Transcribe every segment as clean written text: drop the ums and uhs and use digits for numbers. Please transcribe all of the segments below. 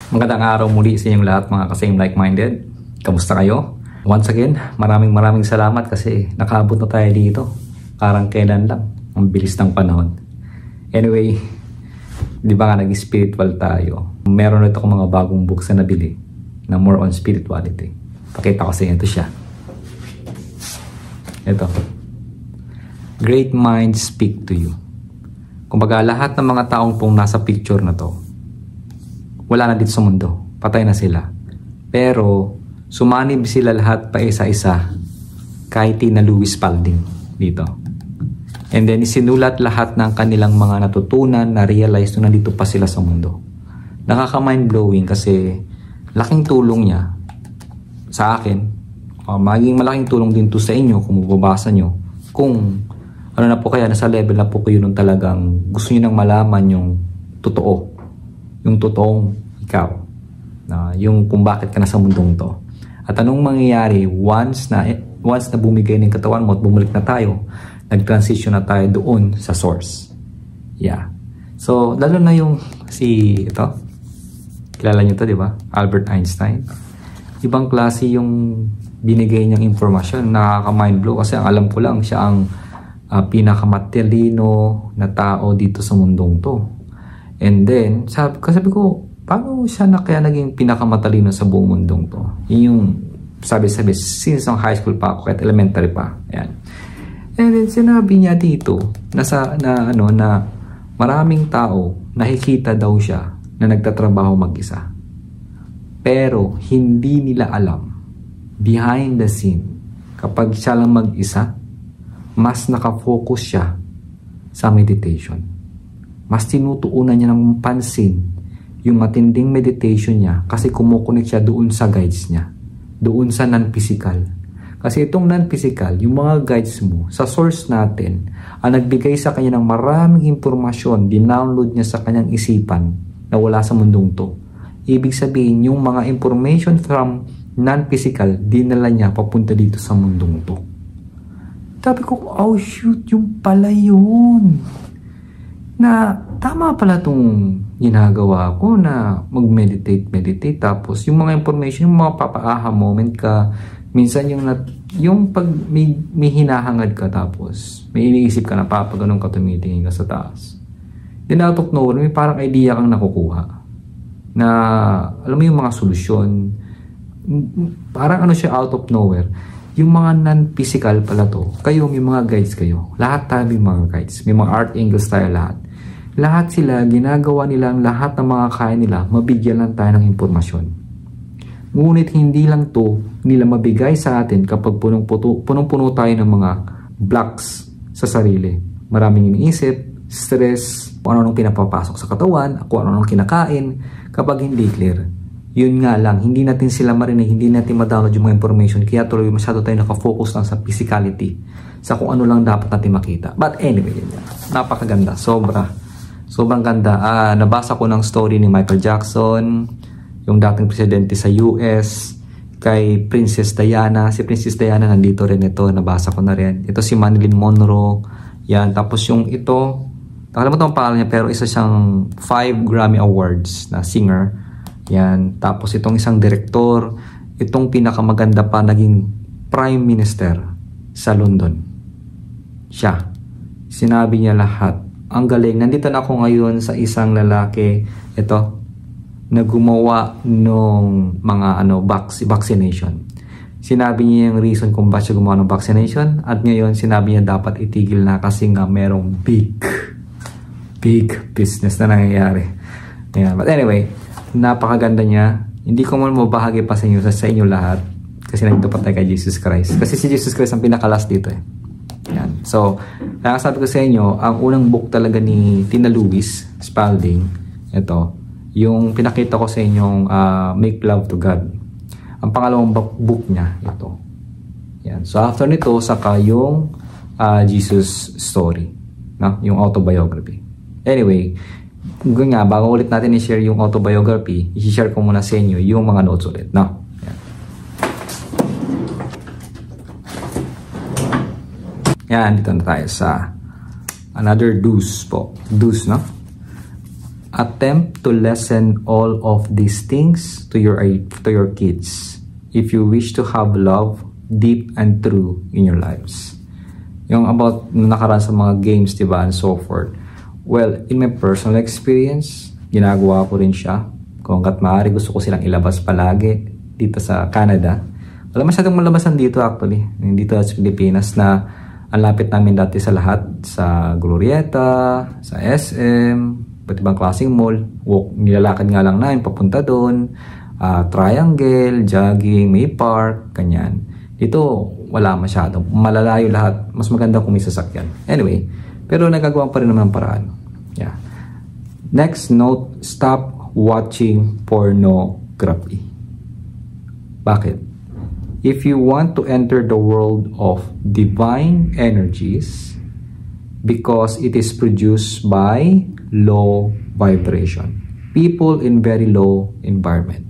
Magandang araw muli sa inyong lahat mga ka-same like-minded. Kamusta kayo? Once again, maraming salamat kasi nakaabot na tayo dito. Parang kailan lang. Ang bilis ng panahon. Anyway, di ba nga nag-spiritual tayo? Meron ito akong mga bagong books na nabili na more on spirituality. Pakita ko sa inyo. Ito siya. Ito. Great minds speak to you. Kumbaga lahat ng mga taong pong nasa picture na to, wala na dito sa mundo. Patay na sila. Pero, sumanib sila lahat pa isa-isa kay Tina Louise Spalding dito. And then, isinulat lahat ng kanilang mga natutunan na realize nung nandito pa sila sa mundo. Nakaka-mind-blowing kasi laking tulong niya sa akin. Maging malaking tulong din to sa inyo kung mababasa nyo. Kung ano na po kaya, nasa level na po kayo nung talagang gusto nyo nang malaman yung totoo. Yung totoong ikaw, na yung kung bakit ka nasa mundong to. At anong mangyayari once na bumigay ng katawan mo at bumalik na tayo, nag-transition na tayo doon sa source. Yeah. So, lalo na yung ito, kilala nyo to, di ba? Albert Einstein. Ibang klase yung binigay niyang informasyon, nakaka-mind blow kasi ang alam ko lang siya ang pinakamatalino na tao dito sa mundong to. And then, sabi ko, paano siya kaya naging pinakamatalino sa buong mundong to? Yun yung sabi, since ang high school pa ako, kahit elementary pa. Ayan. And then, sinabi niya dito, na maraming tao, nakikita daw siya na nagtatrabaho mag-isa. Pero, hindi nila alam, behind the scene, kapag siya lang mag-isa, mas nakafocus siya sa meditation. Mas tinutuunan niya ng pansin yung matinding meditation niya kasi kumukunik siya doon sa guides niya. Doon sa non-physical. Kasi itong non-physical, yung mga guides mo, sa source natin, ang nagbigay sa kanya ng maraming impormasyon, dinownload niya sa kanyang isipan na wala sa mundong to. Ibig sabihin, yung mga information from non-physical, dinala niya papunta dito sa mundong to. Sabi ko, oh shoot, yung pala yun. Na tama pala itong ginagawa ko na mag-meditate, tapos yung mga information, yung mga papa-aha moment ka, minsan yung pag may hinahangad ka tapos may iniisip ka na ganun ka tumitingin ka sa taas. Then out of nowhere, may parang idea kang nakukuha na alam mo yung mga solusyon, parang siya out of nowhere. Yung mga non-physical pala to, kayo, may mga guides kayo. Lahat tayo may mga guides. May mga art angels tayo lahat. Lahat sila, ginagawa nila ang lahat ng mga kaya nila, mabigyan lang tayo ng impormasyon. Ngunit hindi lang to nila mabigay sa atin kapag punong-puno tayo ng mga blocks sa sarili. Maraming iniisip, stress, kung ano pinapapasok sa katawan, kung ano kinakain, kapag hindi clear. Yun nga lang, hindi natin sila marinig, hindi natin ma-download yung mga information, kaya tuloy masyado tayo nakafocus lang sa physicality, sa kung ano lang dapat natin makita. But anyway, napakaganda, sobrang ganda. Nabasa ko ng story ni Michael Jackson, yung dating presidente sa US, kay Princess Diana. Si Princess Diana nandito rin ito, nabasa ko na rin. Ito si Marilyn Monroe. Yan, tapos yung ito, nakalimutan ang pangalan niya, pero isa siyang 5 Grammy Awards na singer. Yan, tapos itong isang direktor, itong pinakamaganda pa naging Prime Minister sa London. Siya. Sinabi niya lahat. Ang galing. Nandito na ako ngayon sa isang lalaki, ito, na gumawa nung mga vaccination. Sinabi niya yung reason kung bakit siya gumawa ng vaccination, at ngayon sinabi niya dapat itigil na kasi nga merong big business na nangyayari. Yeah, but anyway, napakaganda niya. Hindi ko man mabahagi pa sa inyo lahat kasi nandito pa tayo kay Jesus Christ. Kasi si Jesus Christ ang pinakalas dito eh. Yan. So, sabi ko sa inyo, ang unang book talaga ni Tina Louise Spalding, ito, yung pinakita ko sa inyong Make Love to God. Ang pangalawang book niya, ito. Yan. So, after nito, saka yung Jesus Story, no? Yung autobiography. Anyway, nga, bago ulit natin i-share yung autobiography, i-share ko muna sa inyo yung mga notes ulit, no? Yan, dito na tayo sa another deuce po. Deuce, no? attempt to lessen all of these things to your kids if you wish to have love deep and true in your lives. Yung about nakaraan sa mga games, diba, and so forth. Well, in my personal experience, ginagawa ko rin siya. Kung hanggat maaari, gusto ko silang ilabas palagi dito sa Canada. Wala masyadong malabasan dito actually. Dito sa Pilipinas na ang lapit namin dati sa lahat. Sa Glorieta, sa SM, iba't ibang klaseng mall. Nilalakad nga lang namin papunta doon. Triangle, jogging, may park, kanyan. Dito, wala masyado. Malalayo lahat. Mas maganda kung may sasakyan. Anyway, pero nagagawa pa rin naman ng paraan. Yeah. Next note, stop watching pornography. Bakit? If you want to enter the world of divine energies, because it is produced by low vibration. People in very low environment.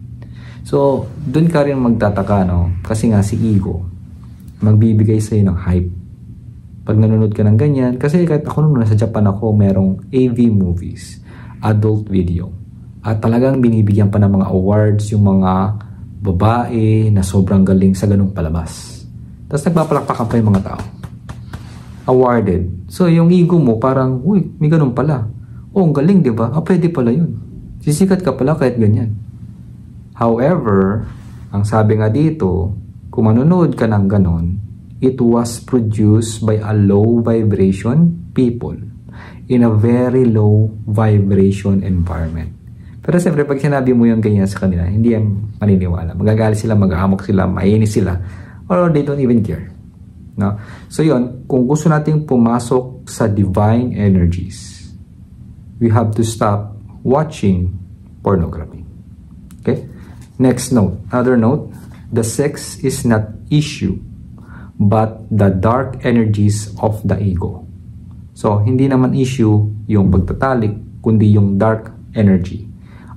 So, dun ka rin magtataka, no? Kasi nga si ego, magbibigay sa'yo ng hype. Pag nanonood ka ng ganyan, kasi kahit ako nung nasa Japan ako, merong AV movies, adult video. At talagang binibigyan pa ng mga awards yung mga babae na sobrang galing sa ganung palabas. Tapos nagpapalakpakan pa yung mga tao. Awarded. So, yung ego mo parang, uy, may ganun pala. Oh, ang galing, di ba? Pwede pala yun. Sisikat ka pala kahit ganyan. However, ang sabi nga dito, kung manonood ka ng ganon, it was produced by a low vibration people in a very low vibration environment. Pero siyempre, pag sinabi mo yung ganyan sa kanila, hindi yan maniniwala. Magagalit sila, mag-aamok sila, mainis sila, or they don't even care. No? So yun, kung gusto nating pumasok sa divine energies, we have to stop watching pornography. Okay? Next note, another note, the sex is not issue, but the dark energies of the ego. So, hindi naman issue yung pagtatalik, kundi yung dark energy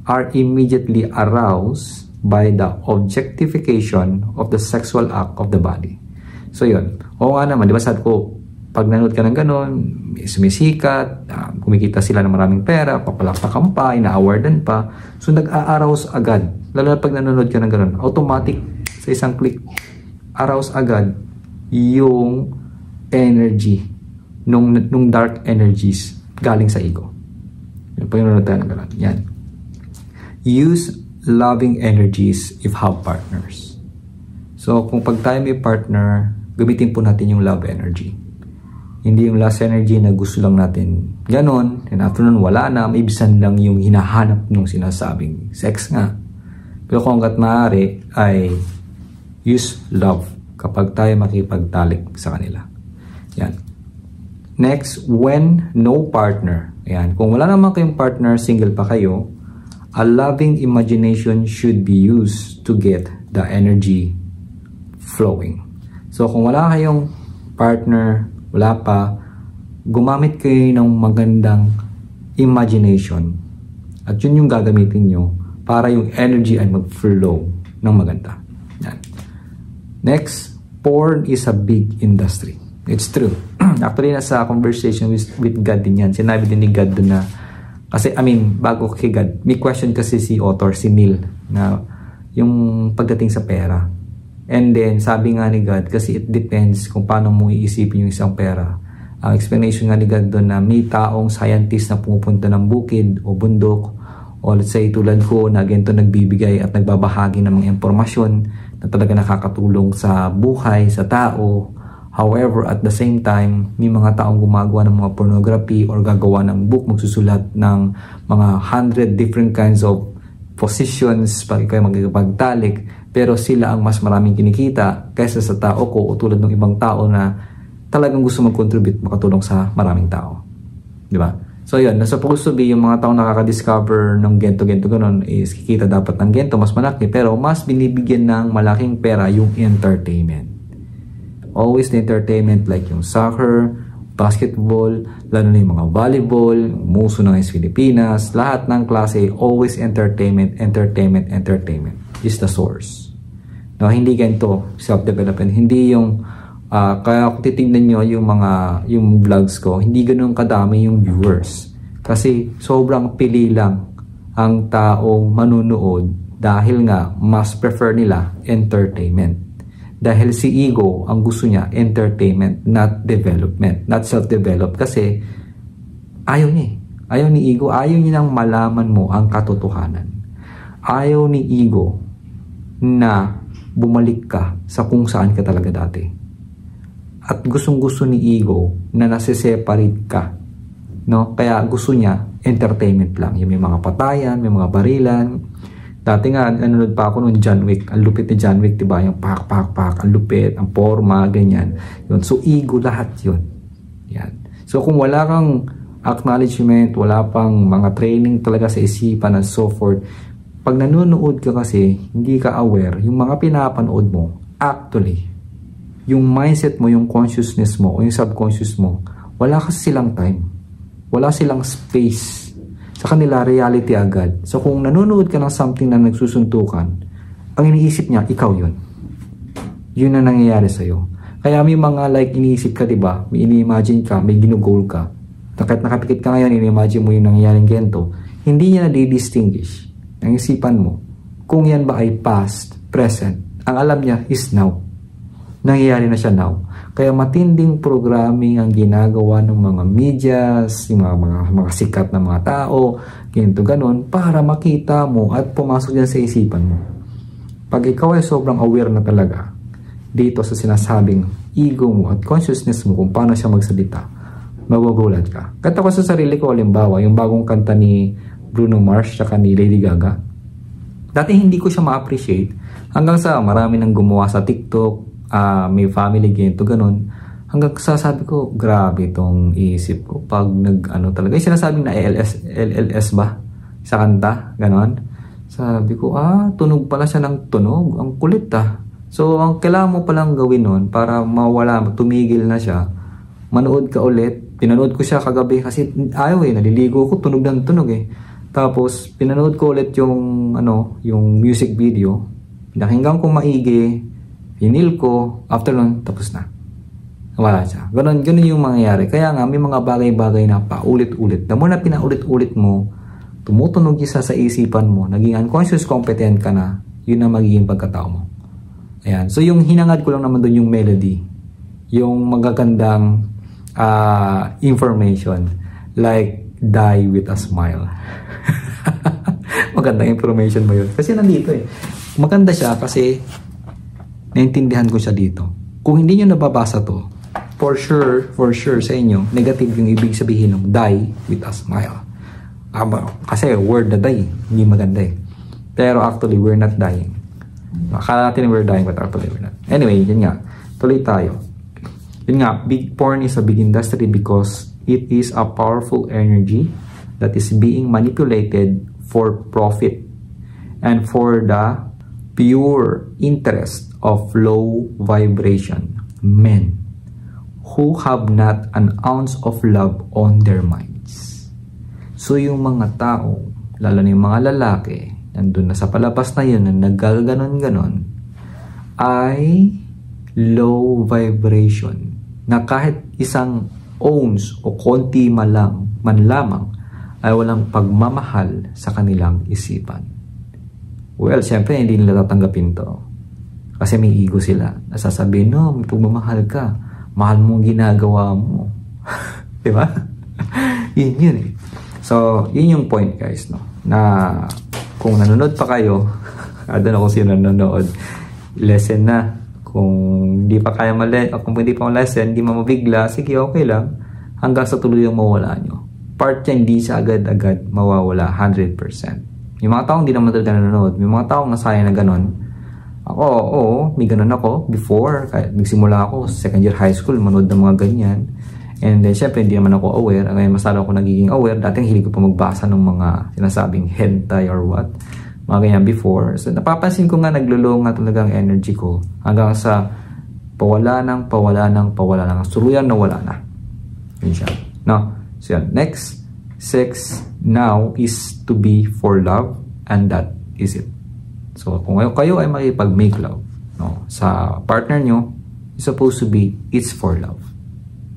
are immediately aroused by the objectification of the sexual act of the body. So, yun. Oo nga naman, di ba sabi ko, pag nanood ka ng ganon, sumisikat, kumikita sila ng maraming pera, papalakpakan pa, ina-awardan pa. So, nag-a-arouse agad. Lalo na pag nanonood ka ng ganon, automatic, sa isang click, arouse agad yung energy nung dark energies galing sa ego. Yung pag nanonood tayo ng ganon. Yan. Use loving energies if have partners. So, kung pag tayo may partner, gamitin po natin yung love energy. Hindi yung lust energy na gusto lang natin ganon, and after nun wala na, maibisan lang yung hinahanap nung sinasabing sex nga. Pero kung hanggat maaari ay use love kapag tayo makipagtalik sa kanila. Yan. Next, when no partner. Yan. Kung wala naman kayong partner, single pa kayo, a loving imagination should be used to get the energy flowing. So, kung wala kayong partner, wala pa, gumamit kayo ng magandang imagination. At yun yung gagamitin nyo para yung energy ay mag-flow ng maganda. Yan. Next, porn is a big industry. It's true. Actually, nasa conversation with God din yan. Sinabi din ni God doon na, kasi, bago kay God, may question kasi si author, si Neil, na yung pagdating sa pera. And then, sabi nga ni God, kasi it depends kung paano mo iisipin yung isang pera. Ang explanation nga ni God doon na may taong scientist na pumupunta ng bukid o bundok, o let's say tulad ko na ganito nagbibigay at nagbabahagi ng mga impormasyon na talaga nakakatulong sa buhay, sa tao. However, at the same time, may mga taong gumagawa ng mga pornography or gagawa ng book, magsusulat ng mga 100 different kinds of positions pag ikaw magkakapagtalik, pero sila ang mas maraming kinikita kaysa sa tao ko o tulad ng ibang tao na talagang gusto mag-contribute, makatulong sa maraming tao. Di ba? So yun, supposed to be yung mga taong nakaka-discover ng gento ganon is kikita dapat ng gento mas malaki, pero mas binibigyan ng malaking pera yung entertainment. Always the entertainment like yung soccer, basketball, lalo na yung mga volleyball, muso ng Pilipinas, lahat ng klase, always entertainment is the source. No, hindi ganito self-development, hindi yung kaya kung titignan nyo yung vlogs ko, hindi ganun kadami yung viewers. Kasi sobrang pili lang ang taong manunood dahil nga mas prefer nila entertainment. Dahil si ego, ang gusto niya, entertainment, not development, not self-develop. Kasi ayaw niya. Ayaw ni ego, ayaw niya nang malaman mo ang katotohanan. Ayaw ni ego na bumalik ka sa kung saan ka talaga dati. At gustong-gusto ni ego na nasiseparate ka. No? Kaya gusto niya entertainment lang. Yung may mga patayan, may mga barilan. Dati nga, nanonood pa ako nung John Wick. Ang lupit ni John Wick, diba? Yung pak, ang lupit, ang forma, ganyan. Yun. So, ego lahat yun. Yan. So, kung wala kang acknowledgement, wala pang mga training talaga sa isipan and so forth, pag nanonood ka kasi, hindi ka aware, yung mga pinapanood mo, actually, yung mindset mo, yung consciousness mo, o yung subconscious mo, wala kasi silang time. Wala silang space. Sa kanila, reality agad. So, kung nanonood ka ng something na nagsusuntukan, ang iniisip niya, ikaw yun. Yun na nangyayari sa'yo. Kaya may mga like iniisip ka, diba? May ini-imagine ka, may ginugol ka. Kahit nakapikit ka ngayon, ini-imagine mo yung nangyayaring gento, hindi niya na-distinguish ang isipan mo kung yan ba ay past, present. Ang alam niya is now. Nangyayari na siya now. Kaya matinding programming ang ginagawa ng mga medias, yung mga sikat na mga tao, ganito ganon, para makita mo at pumasok yan sa isipan mo. Pag ikaw ay sobrang aware na talaga dito sa sinasabing ego mo at consciousness mo kung paano siya magsalita, magugulat ka. Kata ko sa sarili ko, halimbawa, yung bagong kanta ni Bruno Mars at ni Lady Gaga. Dati hindi ko siya ma-appreciate hanggang sa marami nang gumawa sa TikTok, may family ganito ganon, hanggang sa sabi ko, grabe itong iisip ko pag talaga yung sinasabing na LLS ba sa kanta, ganon. Sabi ko, tunog pala siya ng tunog, ang kulit so ang kailangan mo palang gawin nun para mawala, tumigil na siya, manood ka ulit. Pinanood ko siya kagabi kasi ayaw naliligo ko, tunog ng tunog tapos pinanood ko ulit yung yung music video, pinakinggan ko maigi, hinil ko, after nun, tapos na. Wala siya. Ganon yung mangyayari. Kaya nga, may mga bagay-bagay na paulit-ulit. The more na pinaulit-ulit mo, tumutunog isa sa isipan mo, naging unconscious competent ka na, yun ang magiging pagkatao mo. Ayan. So, yung hinangad ko lang naman doon yung melody, yung magagandang information, like, die with a smile. Magandang information mo yun. Kasi nandito maganda siya kasi naintindihan ko siya dito. Kung hindi nyo nababasa to, for sure sa inyo, negative yung ibig sabihin ng die with a smile. Kasi word na die, hindi maganda Pero actually, we're not dying. Akala natin we're dying, but actually we're not. Anyway, yun nga. Tuloy tayo. Yun nga, big porn is a big industry because it is a powerful energy that is being manipulated for profit and for the pure interest of low vibration men who have not an ounce of love on their minds. So yung mga tao, lalo na yung mga lalaki, nandun na sa palabas na yun, na naggaganon-ganon, ay low vibration, na kahit isang ounce o konti man lamang ay walang pagmamahal sa kanilang isipan. Well, siyempre hindi nila tatanggapin to. Kasi may ego sila. Nasasabihin, no, may pagmamahal ka. Mahal mong ginagawa mo. Diba? yun So, yun yung point, guys, no? Na kung nanonood pa kayo, I don't know kung sino nanonood, lesson na. Kung hindi pa kaya kung hindi pa lesson, hindi mabigla, sige, okay lang. Hanggang sa tuloy yung mawala nyo. Part yan, hindi siya agad-agad mawawala 100%. Yung mga taong hindi naman talaga nanonood, may mga taong nasaya na ganon. Ako, may ganon ako before. Kahit nagsimula ako, second year high school, manood ng mga ganyan. And then, syempre, hindi naman ako aware. Ngayon, mas lalo ako nagiging aware. Dating hilig ko pa magbasa ng mga sinasabing hentai or what. Mga ganyan before. So, napapansin ko nga, naglulong nga talaga ang energy ko. Hanggang sa pawala ng suluyan na wala na. Yun siya. No? So, yan. Next. Sex now is to be for love, and that is it. So, kung kayo ay makipag-make love, no, sa partner nyo, it's supposed to be, it's for love.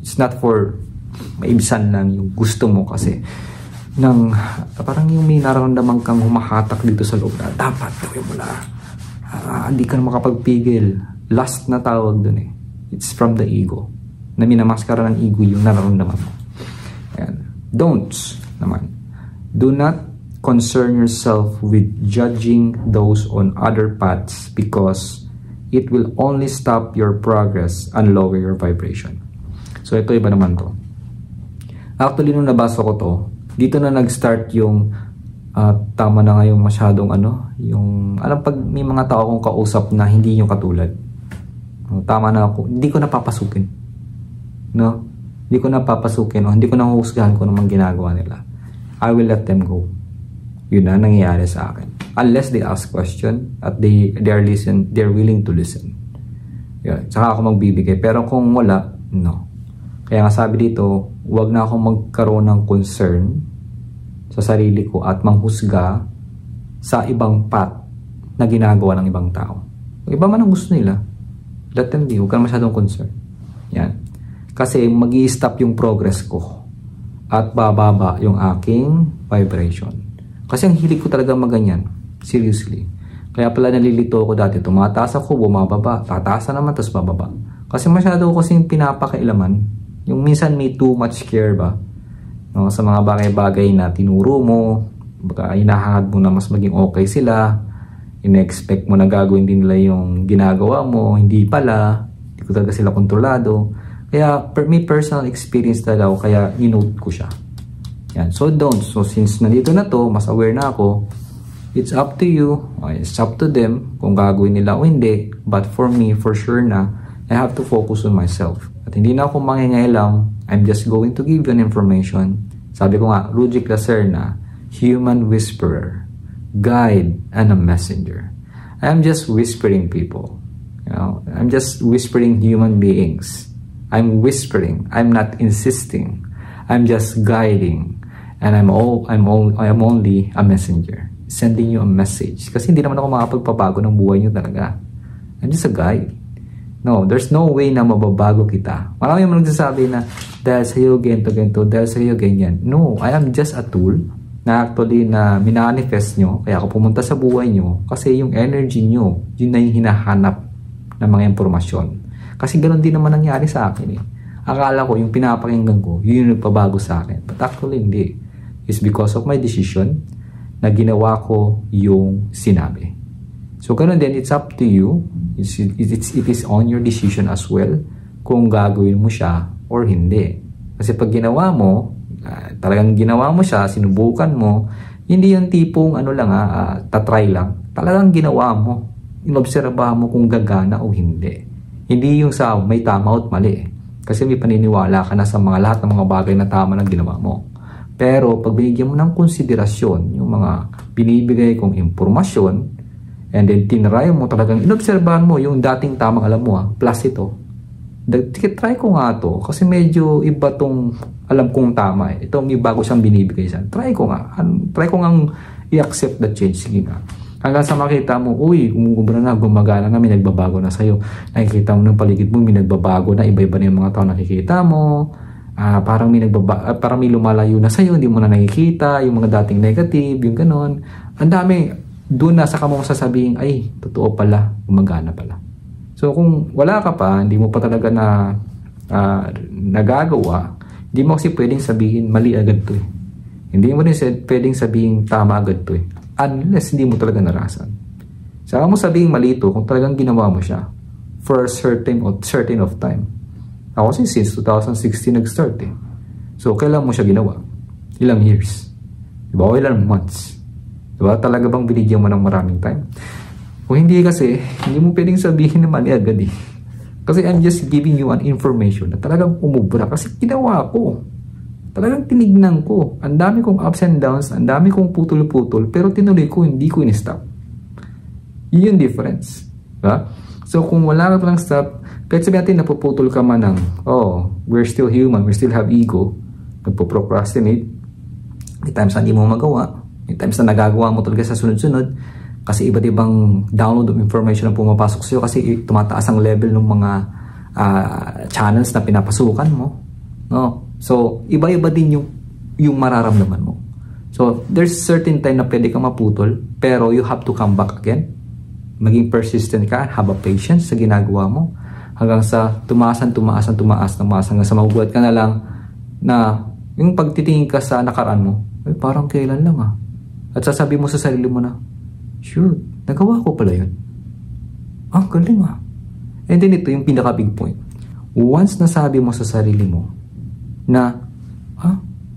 It's not for maibsan lang yung gusto mo kasi parang yung may nararamdaman kang humahatak dito sa loob na dapat gawin mo na. Hindi ka na makapagpigil. Lust na tawag dun eh. It's from the ego. Na minamaskara ng ego yung nararamdaman mo. Ayan. Don'ts naman. Do not concern yourself with judging those on other paths because it will only stop your progress and lower your vibration. So ito iba naman to. Actually nung nabasa ko to, dito na nag-start yung tama na nga yung masyadong yung alam pag may mga tao akong kausap na hindi yung katulad. Tama na ako, hindi ko napapasukin. No? Hindi ko napapasukin o hindi ko nahuhusgahan kung anong ginagawa nila. I will let them go. Yun na nangyayari sa akin. Unless they ask question at they're willing to listen. Yun. Saka ako magbibigay. Pero kung wala, no. Kaya nga sabi dito, huwag na akong magkaroon ng concern sa sarili ko at manghusga sa ibang path na ginagawa ng ibang tao. Kung iba man ang gusto nila, let them be. Huwag ka masyadong concern. Yan. Kasi mag-i-stop yung progress ko at bababa yung aking vibration. Kasi ang hilig ko talaga maganyan. Seriously. Kaya pala nalilito ako dati. Tumataas ako, bumababa. Tataas na naman, tapos bababa. Kasi masyado ko kasing pinapakailaman. Yung minsan may too much care ba? No, sa mga bagay-bagay na tinuro mo. Baka hinahangad mo na mas maging okay sila. Ina-expect mo na gagawin din nila yung ginagawa mo. Hindi pala. Hindi ko talaga sila kontrolado. Kaya may personal experience talaga ako. Kaya in-note ko siya. Yan. So don't. So since nandito na to, mas aware na ako, it's up to you. It's up to them kung gagawin nila o hindi. But for me, for sure na, I have to focus on myself. At hindi na ako mangingailam. I'm just going to give you an information. Sabi ko nga, Rujik Lacerna, human whisperer, guide, and a messenger. I'm just whispering people. You know, I'm just whispering human beings. I'm whispering. I'm not insisting. I'm just guiding. And I'm only a messenger. Sending you a message. Kasi hindi naman ako makapagpabago ng buhay nyo talaga. I'm just a guide. No, there's no way na mababago kita. Marami mo nagsasabi na dahil sa iyo ganito, dahil sa iyo ganyan. No, I am just a tool na actually na minanifest nyo. Kaya ako pumunta sa buhay nyo kasi yung energy nyo, yun na yung hinahanap ng mga impormasyon. Kasi ganoon din naman nangyari sa akin eh. Akala ko yung pinapakinggan ko, yun yung nagpabago sa akin. But actually hindi. It's because of my decision na ginawa ko yung sinabi. So ganun din, it's up to you. It is on your decision as well kung gagawin mo siya or hindi. Kasi pag ginawa mo, talagang ginawa mo siya, sinubukan mo, hindi yung tipong tatry lang. Talagang ginawa mo. Inobserbahan mo kung gagana o hindi. Hindi yung sa may tama at mali. Kasi may paniniwala ka na sa lahat ng mga bagay na tama na ginawa mo. Pero pag binigyan mo ng konsiderasyon, yung mga binibigay kong impormasyon, and then tinry mo talagang, inobserbahan mo yung dating tamang alam mo plus ito. Try ko nga to kasi medyo iba tong alam kong tama eh. Ito may bago siyang binibigay siya. Try ko nga i-accept the change. Sige nga. Hanggang sa makita mo, uy, gumagana na, may nagbabago na sa'yo. Nakikita mo ng paligid mo, may nagbabago na, iba-iba na yung mga tao nakikita mo. Parang may lumalayo na sa'yo, hindi mo na nakikita, yung mga dating negative, yung ganon. Ang dami, doon na saka mo sasabihin, ay, totoo pala, gumagana pala. So kung wala ka pa, hindi mo pa talaga na nagagawa, hindi mo kasi pwedeng sabihin mali agad to eh. Hindi mo rin pwedeng sabihin tama agad to eh. Unless hindi mo talaga narasan. Saka mo sabihin mali to kung talagang ginawa mo siya for a certain of time. Ako kasi since 2016 nag-start eh. So kailan mo siya ginawa? Ilang years? Diba? O ilang months? Diba? Talaga bang binigyan mo ng maraming time? Kung hindi kasi, hindi mo pwedeng sabihin na mali agad eh. Kasi I'm just giving you an information na talagang umubra. Kasi ginawa ko. Talagang tinignan ko. Ang dami kong ups and downs, ang dami kong putol-putol, pero tinuloy ko, hindi ko in-stop. Yun yung difference. Diba? So kung wala ka palang stop, kahit sabihin natin napuputol ka man ng, we're still human, we still have ego, nagpo-procrastinate, may times na hindi mo magawa, may times na nagagawa mo talaga sa sunod-sunod, kasi iba't ibang download of information na pumapasok sa'yo kasi tumataas ang level ng mga channels na pinapasukan mo. No? So, iba-iba din yung mararamdaman mo. So, there's certain time na pwede kang maputol, pero you have to come back again. Maging persistent ka, have a patience sa ginagawa mo, hanggang sa tumaas hanggang sa magugulat ka na lang na yung pagtitingin ka sa nakaraan mo, ay parang kailan lang ah. At sasabi mo sa sarili mo na, shoot, nagawa ko pala yun. Ang galing ah. And then ito yung pinaka big point. Once nasabi mo sa sarili mo na,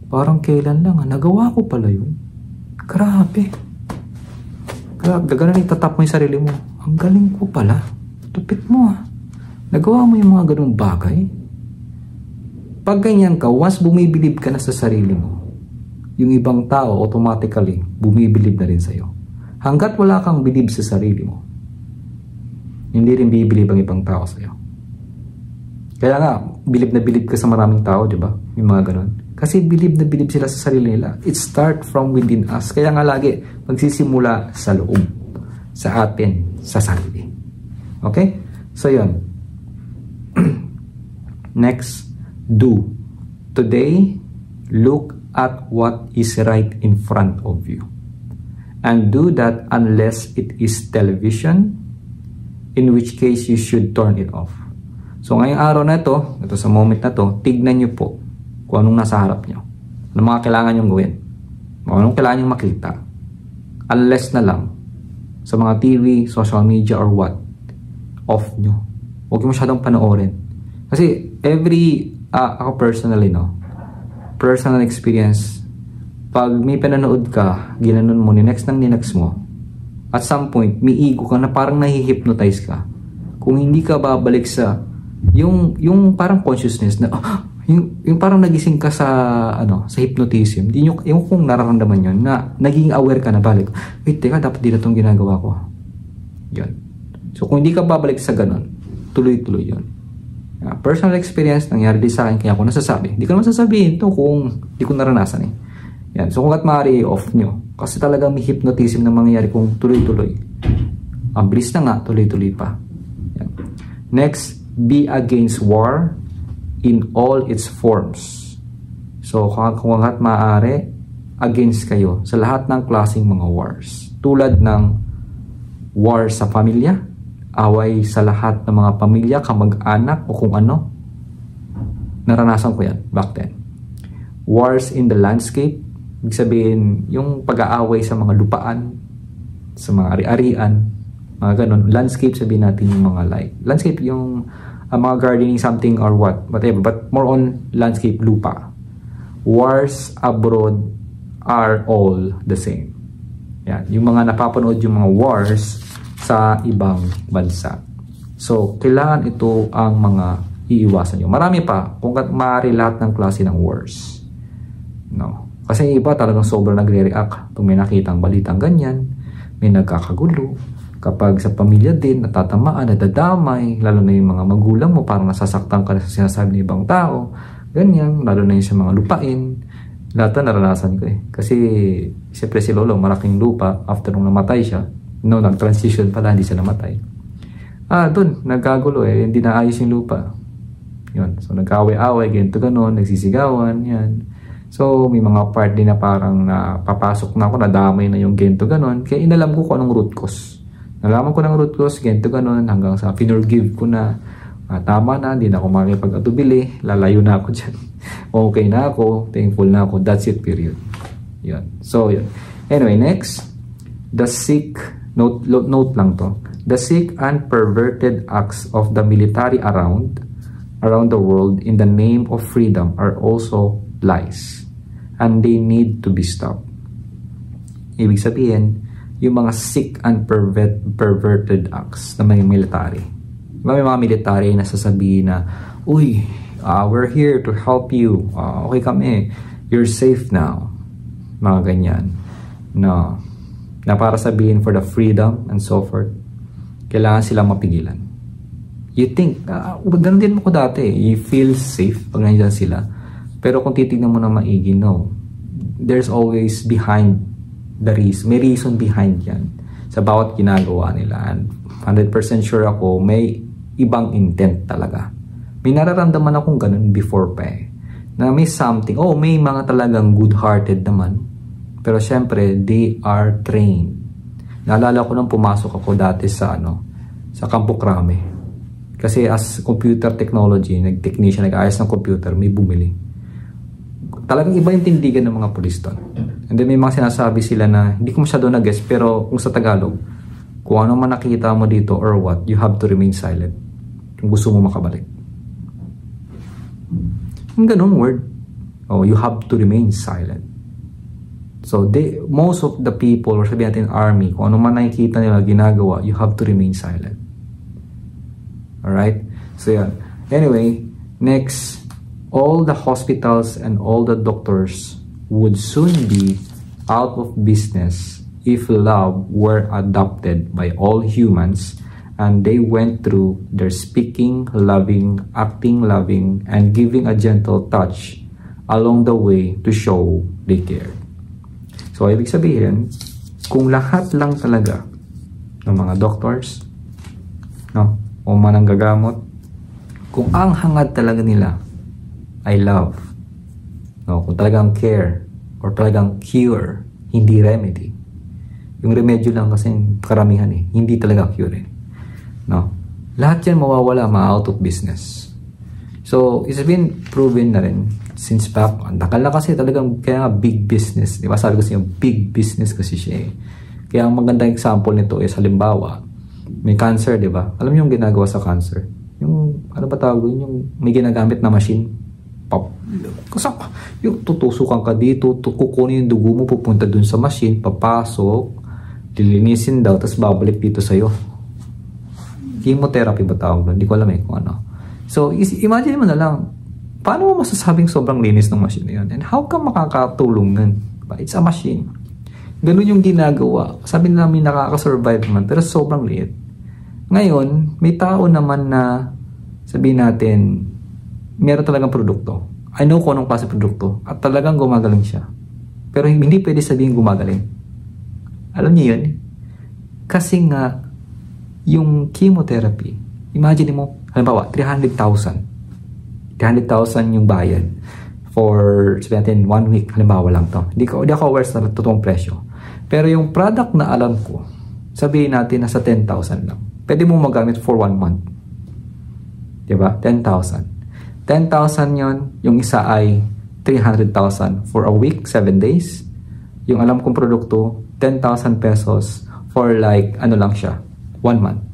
parang kailan lang nagawa ko pala yun. Grabe. Gaganan itatap mo yung sarili mo. Ang galing ko pala. Tupit mo Nagawa mo yung mga ganung bagay. Pag ganyan ka, once bumibilib ka na sa sarili mo, yung ibang tao automatically bumibilib na rin sa'yo. Hanggat wala kang bilib sa sarili mo, hindi rin bibilib ang ibang tao sa'yo. Kaya nga, bilib na bilib ka sa maraming tao, di ba? Yung mga ganun. Kasi bilib na bilib sila sa sarili nila. It start from within us. Kaya nga lagi, magsisimula sa loob. Sa atin, sa sarili. Okay? So, yun. Next, do. Today, look at what is right in front of you. And do that unless it is television, in which case you should turn it off. So, ngayong araw na ito sa moment na to, tignan nyo po kung anong nasa harap nyo. Anong mga kailangan nyong gawin. Anong kailangan nyong makita. Unless na lang, sa mga TV, social media, or what, off nyo. Huwag yung masyadong panoorin. Kasi, ako personally, personal experience, pag may pinanood ka, ginanon mo, ninext mo, at some point, may ego ka na parang nahihypnotize ka. Kung hindi ka babalik sa yung parang consciousness na yung parang nagising ka sa sa hypnotism, hindi nyo yung kung nararamdaman yun na naging aware ka na balik. Wait, teka, dapat dito itong ginagawa ko. Yun. So kung hindi ka babalik sa ganun, tuloy-tuloy yun. Personal experience nangyari din sa akin, kaya ako nasasabi. Hindi ko naman sasabihin ito kung hindi ko naranasan eh. Yan. So kung at maaari off nyo, kasi talagang may hypnotism na mangyayari kung tuloy-tuloy. Ang bilis na nga, tuloy-tuloy pa. Yan. Next, be against war in all its forms. So, kung at maaari, against kayo sa lahat ng klaseng mga wars. Tulad ng war sa pamilya, away sa lahat ng mga pamilya, kamag-anak o kung ano. Naranasan ko yan back then. Wars in the landscape, ibig sabihin, yung pag-aaway sa mga lupaan, sa mga ari-arian, mga ganun. Landscape, sabihin natin yung mga landscape, yung mga gardening something or whatever, but more on landscape, lupa. Wars abroad are all the same. Yan. Yung mga napapanood yung mga wars sa ibang bansa. So, kailangan ito ang mga iiwasan nyo. Marami pa, kung maaari lahat ng klase ng wars. No? Kasi iba talagang sobrang nagre-react. Kung may nakitang balitang ganyan, may nagkakagulo. Kapag sa pamilya din, natatamaan, nadadamay, lalo na yung mga magulang mo, parang nasasaktan ka na sa sinasabi ng ibang tao, ganyan, lalo na yung sa mga lupain. Lahat na naranasan ko eh. Kasi, siyempre si Lolo, malaking lupa, after nung namatay siya, nag-transition pala, hindi siya namatay. Dun, nagkagulo eh, hindi naayos yung lupa. Yun, so nagkaway-away, ganito ganon, nagsisigawan, yan. So, may mga part din na parang napapasok na ako, nadamay na yung ganito ganon, kaya inalam ko kung anong root cause. Nalaman ko ng root cause, ganito ganon, hanggang sa finorgive ko na, tama na, hindi na ako makipag-atubili, lalayo na ako dyan. Okay na ako, thankful na ako, that's it, period. Yun. So, yun. Anyway, next, the sick, note lang to, the sick and perverted acts of the military around the world in the name of freedom are also lies, and they need to be stopped. Ibig sabihin, yung mga sick and perverted acts na may military. May mga military na sasabihin na, uy, we're here to help you. Okay kami. You're safe now. Mga ganyan. No. Na para sabihin for the freedom and so forth, kailangan silang mapigilan. You think, ganun din mo ko dati. You feel safe pag nandiyan sila. Pero kung titignan mo na maigi, no. There's always behind the reason. May reason behind yan sa bawat ginagawa nila. And 100% sure ako, may ibang intent talaga. May nararamdaman akong ganun before pa eh. Na may something, may mga talagang good-hearted naman. Pero syempre, they are trained. Naalala ko nung pumasok ako dati sa sa Campo Crame. Kasi as computer technology, nag-technician, nag-ayos ng computer, may bumili. Talagang iba yung tindigan ng mga pulis doon. And then may mga sinasabi sila na, hindi ko masyado nag-guess, pero kung sa Tagalog, kung ano man nakita mo dito or what, you have to remain silent. Kung gusto mo makabalik. Yung ganun word. Oh, you have to remain silent. So, most of the people, or sabihin natin army, kung ano man nakikita nila ginagawa, you have to remain silent. Alright? So, yan. Anyway, next, all the hospitals and all the doctors would soon be out of business if love were adopted by all humans and they went through their speaking, loving, acting loving, and giving a gentle touch along the way to show they care. So, ibig sabihin, kung lahat lang talaga ng mga doctors, no, o mananggagamot, kung ang hangad talaga nila ay love, no, kung talagang care, or talagang cure, hindi remedy. Yung remedyo lang kasi karamihan hindi talaga cure no? Lahat yan mawawala, ma-out of business. So, it's been proven na rin since back, nakal na kasi talagang kaya nga big business, di ba? Sabi ko siya, big business kasi siya Kaya ang magandang example nito is halimbawa, may cancer, di ba? Alam niyo yung ginagawa sa cancer? Yung, ano ba tawag yun? Yung may ginagamit na machine. Yung tutusukan ka dito, kukunin yung dugo mo, pupunta dun sa machine, papasok, lilinisin daw, tapos babalik dito sa'yo. Chemotherapy ba tawag doon? Hindi ko alam kung ano. So, imagine mo na lang, paano mo masasabing sobrang linis ng machine na yun? And how ka makakatulong nun? It's a machine. Ganun yung ginagawa. Sabi namin nakaka-survive man, pero sobrang liit. Ngayon, may tao naman na sabihin natin, meron talagang produkto. I know kung anong klase produkto at talagang gumagaling siya. Pero hindi pwede sabihin gumagaling. Alam niyo yun? Kasi nga, yung chemotherapy, imagine mo, halimbawa, 300,000 yung bayad for, sabihin natin, 1 week, halimbawa lang to. Hindi ako aware sa totoong presyo. Pero yung product na alam ko, sabihin natin nasa 10,000 lang. Pwede mo magamit for 1 month. Diba? 10,000. 10,000 yon, yung isa ay 300,000 for a week, 7 days. Yung alam kong produkto, 10,000 pesos for like, ano lang siya, 1 month.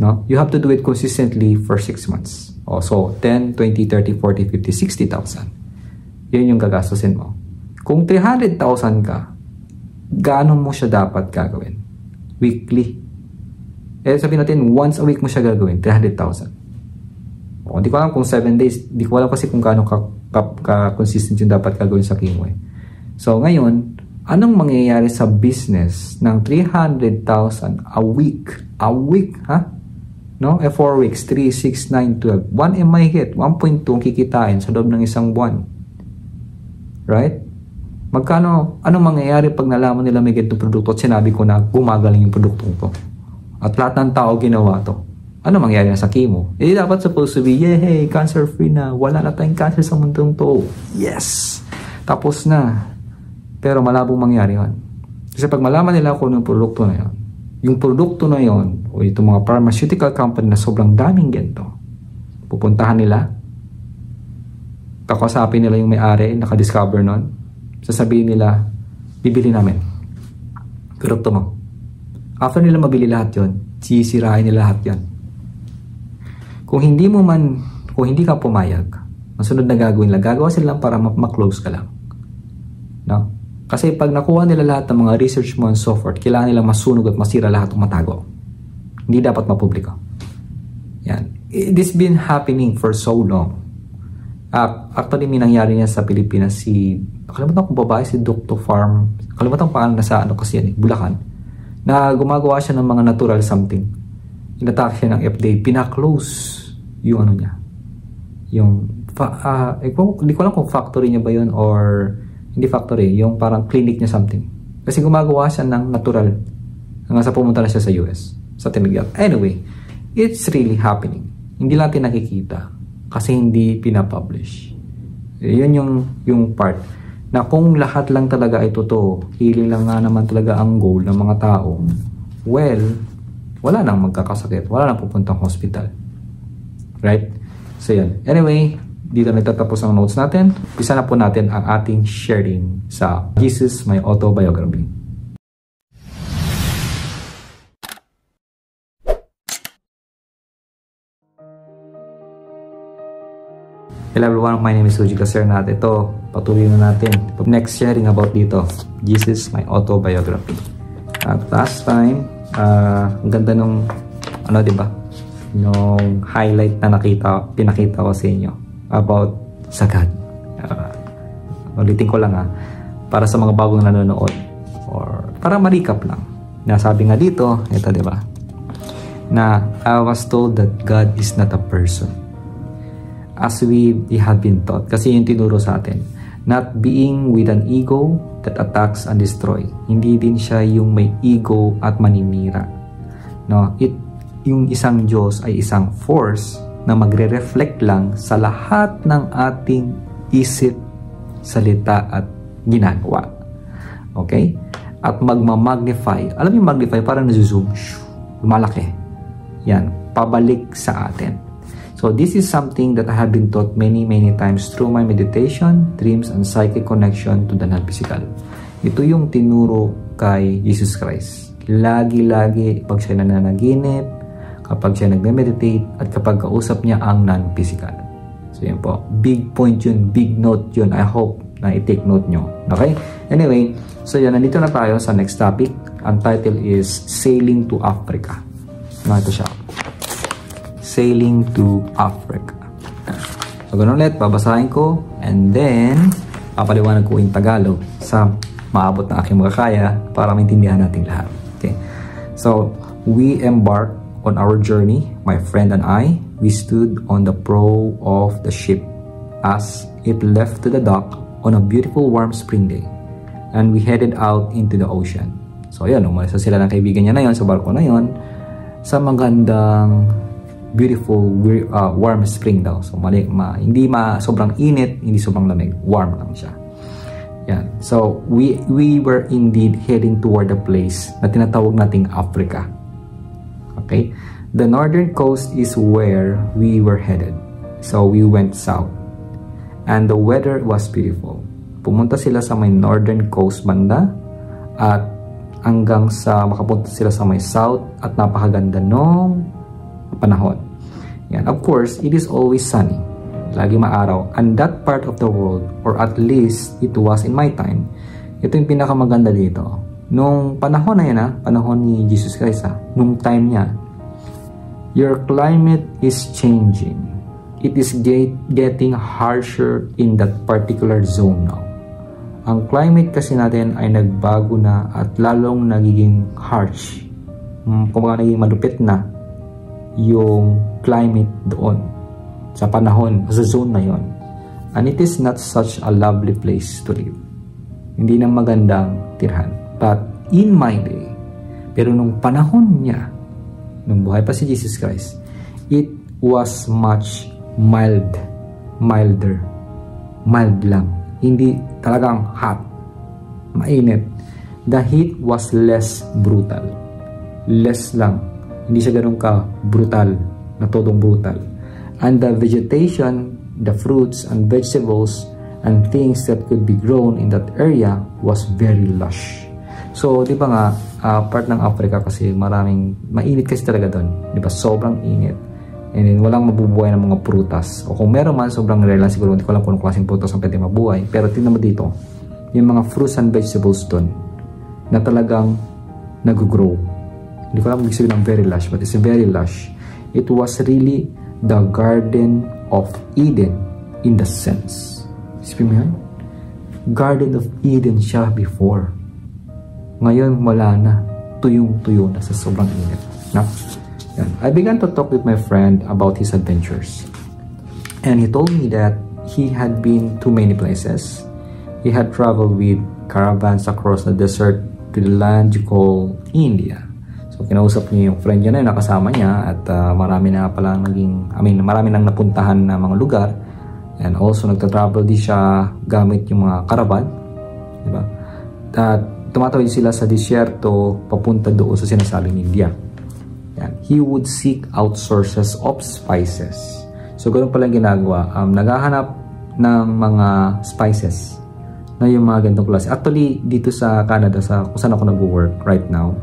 No? You have to do it consistently for 6 months. So, 10, 20, 30, 40, 50, 60,000. Yun yung gagastusin mo. Kung 300,000 ka, gaano mo siya dapat gagawin? Weekly. Sabihin natin, once a week mo siya gagawin, 300,000. Hindi ko alam kung 7 days. Hindi ko alam kasi kung gaano ka-consistent yung dapat gagawin sa chemo. So, ngayon, anong mangyayari sa business ng 300,000 a week? A week, ha? No? 4 weeks, 3, 6, 9, 12. 1 mahigit, 1.2 kikitain sa loob ng isang buwan. Right? Magkano, anong mangyayari pag nalaman nila may ganitong produkto at sinabi ko na gumagaling yung produktong to? At lahat ng tao ginawa to. Ano mangyayari na sa chemo? Dapat supposed to be, hey, cancer-free na. Wala na tayong cancer sa mundong to. Yes! Tapos na. Pero malabong mangyari yun. Kasi pag malaman nila kung yung produkto na yun, yung produkto na yun, o itong mga pharmaceutical company na sobrang daming ganito, pupuntahan nila, kakasapin nila yung may-ari, nakadiscover nun, sasabihin nila, bibili namin. Produkto mo. After nila mabili lahat yun, sisirain nila lahat yun. Kung hindi ka pumayag, ang sunod na gagawin lang, gagawa sila lang para ma-close ka lang. No? Kasi pag nakuha nila lahat ng mga research mo and so forth, kailangan nilang masunog at masira lahat o matago. Hindi dapat mapubliko. Yan. This been happening for so long. Actually, may nangyari niya sa Pilipinas nakalimutan kong babae, si Dr. Farm. Nakalimutan pa nasa Bulacan. Na gumagawa siya ng mga natural something. Inattack siya ng FDA. Pina-close yung ano niya. Hindi ko alam kung factory niya ba yun or hindi factory, yung parang clinic niya something. Kasi gumagawa siya ng natural hanggang sa pumunta na siya sa US, sa Timigyat. Anyway, it's really happening. Hindi natin nakikita kasi hindi pinapublish. Yun yung part. na kung lahat lang talaga ay totoo, healing lang nga naman talaga ang goal ng mga tao, well, wala nang magkakasakit, wala nang pupuntang hospital. Right? So yan. Anyway, dito nagtatapos ang notes natin. Isa na po natin ang ating sharing sa Jesus, My Autobiography. Hello everyone, my name is Suji Caserna at ito, patuloy na natin. Next sharing about dito, Jesus, My Autobiography. At last time, ang ganda nung, diba? Nung highlight na pinakita ko sa inyo about sa God. Ulitin ko lang para sa mga bagong nanonood or para ma-recap lang. Nasabi nga dito, ito diba? Na I was told that God is not a person. As we have been taught, kasi yung tinuro sa atin, not being with an ego that attacks and destroy. Hindi din siya yung may ego at maninira. No, yung isang Diyos ay isang force na magre-reflect lang sa lahat ng ating isip, salita at ginagawa. Okay? At magmamagnify. Alam yung magnify, parang nag-zoom. Lumalaki. Yan, pabalik sa atin. So this is something that I have been taught many times through my meditation, dreams, and psychic connection to the non-physical. Ito yung tinuro kay Jesus Christ. Lagi-lagi pag siya nananaginip, kapag siya nagme-meditate, at kapag kausap niya ang non-physical. So yun po. Big point yun, big note yun. I hope na i-take note nyo. Okay? Anyway, so yan, nandito na tayo sa next topic. Ang title is Sailing to Africa. Ito siya. Sailing to Africa. So, ganun ulit, babasahin ko and then papaliwanag ko in Tagalog sa maabot na aking makakaya para maintindihan natin lahat. Okay. So, we embarked on our journey, my friend and I. We stood on the prow of the ship as it left to the dock on a beautiful warm spring day, and we headed out into the ocean. So, ayan, umalis sila ng kaibigan niya na yon sa barko na yon sa magandang beautiful warm spring daw. So hindi sobrang init, hindi sobrang lamig, warm lang siya. Yan. So we were indeed heading toward the place na tinatawag nating Africa. Okay? The northern coast is where we were headed. So we went south. And the weather was beautiful. Pumunta sila sa may northern coast banda at hanggang sa makapunta sila sa may south at napakaganda nung panahon. Yan. Of course, it is always sunny. Lagi maaraw. And that part of the world, or at least it was in my time, ito yung pinakamaganda dito. Nung panahon na yan, panahon ni Jesus Christ, nung time niya, your climate is changing. It is getting harsher in that particular zone now. Ang climate kasi natin ay nagbago na at lalong nagiging harsh. Kung baka naging malupit na yung climate doon sa panahon, sa zone na yon. And it is not such a lovely place to live. Hindi na magandang tirhan. But in my day, pero nung panahon niya, nung buhay pa si Jesus Christ, it was much milder. Mild lang. Hindi talagang hot. Mainit. The heat was less brutal. Less lang. Hindi siya ganun ka brutal, na todong brutal. And the vegetation, the fruits and vegetables and things that could be grown in that area was very lush. So, di ba nga, part ng Africa kasi maraming, mainit kasi talaga doon. Di ba? Sobrang init. And then, walang mabubuhay ng mga prutas. O kung meron man, sobrang rare lang siguro. Hindi ko alam kung klaseng prutas ang pwede mabuhay. Pero tingnan mo dito, yung mga fruits and vegetables doon na talagang nag-grow. Hindi ko alam kung sabihin ng very lush, but it's very lush. It was really the Garden of Eden in the sense. Isipin mo yan? Garden of Eden siya before. Ngayon, wala na. Tuyong-tuyo na sa sobrang init. Na? Yan. I began to talk with my friend about his adventures. And he told me that he had been to many places. He had traveled with caravans across the desert to the land you call India. So, kinausap niya yung friend niya na yun, nakasama niya at marami na palang marami nang napuntahan na mga lugar. And also, nagta-travel din siya gamit yung mga caravan di ba? At tumatawid sila sa disyerto papunta doon sa sinasabing India. Yan. He would seek out sources of spices. So, ganoon pala ginagawa. Naghahanap ng mga spices na yung mga ganitong klase. Actually, dito sa Canada, kung saan ako nag-work right now,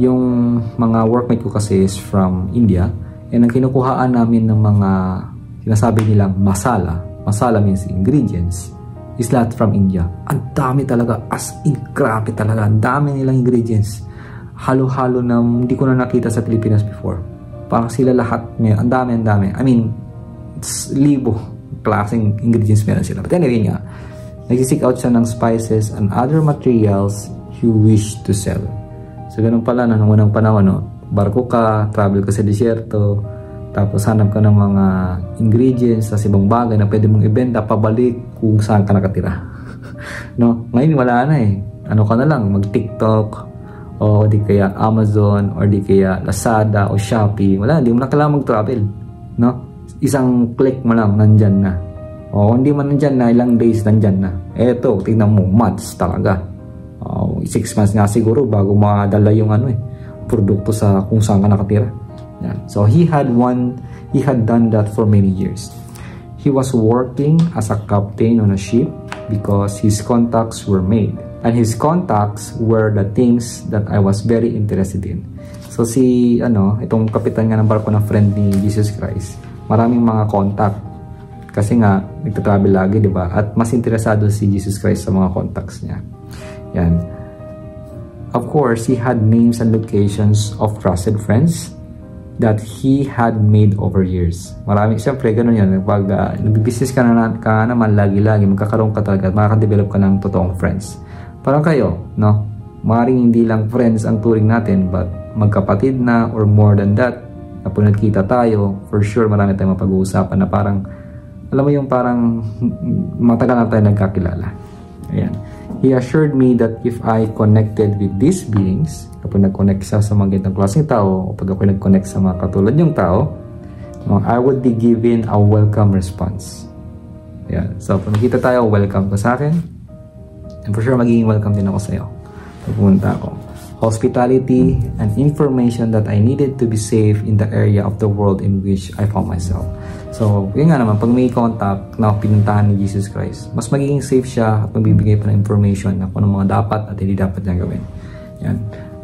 yung mga workmate ko kasi is from India, and ang kinukuhaan namin ng mga sinasabi nilang masala means ingredients, is lahat from India. Ang dami talaga, as in grabe talaga, ang dami nilang ingredients. Halo-halo na hindi ko na nakita sa Pilipinas before. Parang sila lahat, ang dami. I mean, libo klaseng ingredients meron sila. But anyway nga, nag-seek out siya ng spices and other materials he wished to sell. So, ganun pala na nung unang panahon, no? Barko ka, travel ka sa disyerto, tapos hanap ka ng mga ingredients sa ibang bagay na pwede mong ibenta pabalik kung saan ka nakatira. No? Ngayon wala na eh. Ano ka na lang, mag-TikTok, o di kaya Amazon, or di kaya Lazada, o Shopee. Wala, hindi mo na kailangan mag-travel. No? Isang click mo lang, nandyan na. O hindi man nandyan na, ilang days nandyan na. Eto, tingnan mo, months talaga. 6 months nga siguro bago madala yung produkto sa kung saan ka nakatira. Yeah. So he had done that for many years. He was working as a captain on a ship because his contacts were made. And his contacts were the things that I was very interested in. So itong kapitan nga ng barko na friend ni Jesus Christ, maraming mga contact. Kasi nga, nagtatravel lagi, di ba? At mas interesado si Jesus Christ sa mga contacts niya. Yan. Of course, he had names and locations of trusted friends that he had made over years. Siyempre, ganun yan. Pag nag-business ka naman lagi-lagi, magkakaroon ka talaga at makaka-develop ka ng totoong friends. Parang kayo, no? Maaaring hindi lang friends ang turing natin, but magkapatid na or more than that, na po nagkita tayo, for sure marami tayong mapag-uusapan na parang, alam mo yung parang matagal na tayo nagkakilala. Ayan. He assured me that if I connected with these beings, kapag nag-connect siya sa mga ganitong klaseng tao, o pag ako nag-connect sa mga katulad yung tao, I would be given a welcome response. Ayan. So, pag nakita tayo, welcome ka sa akin, and for sure magiging welcome din ako sa iyo. Pupunta ako. Hospitality and information that I needed to be safe in the area of the world in which I found myself. So, yun nga naman, pag may contact na pinuntahan ni Jesus Christ, mas magiging safe siya at magbibigay pa ng information na kung ano mga dapat at hindi dapat niya gawin. Yan.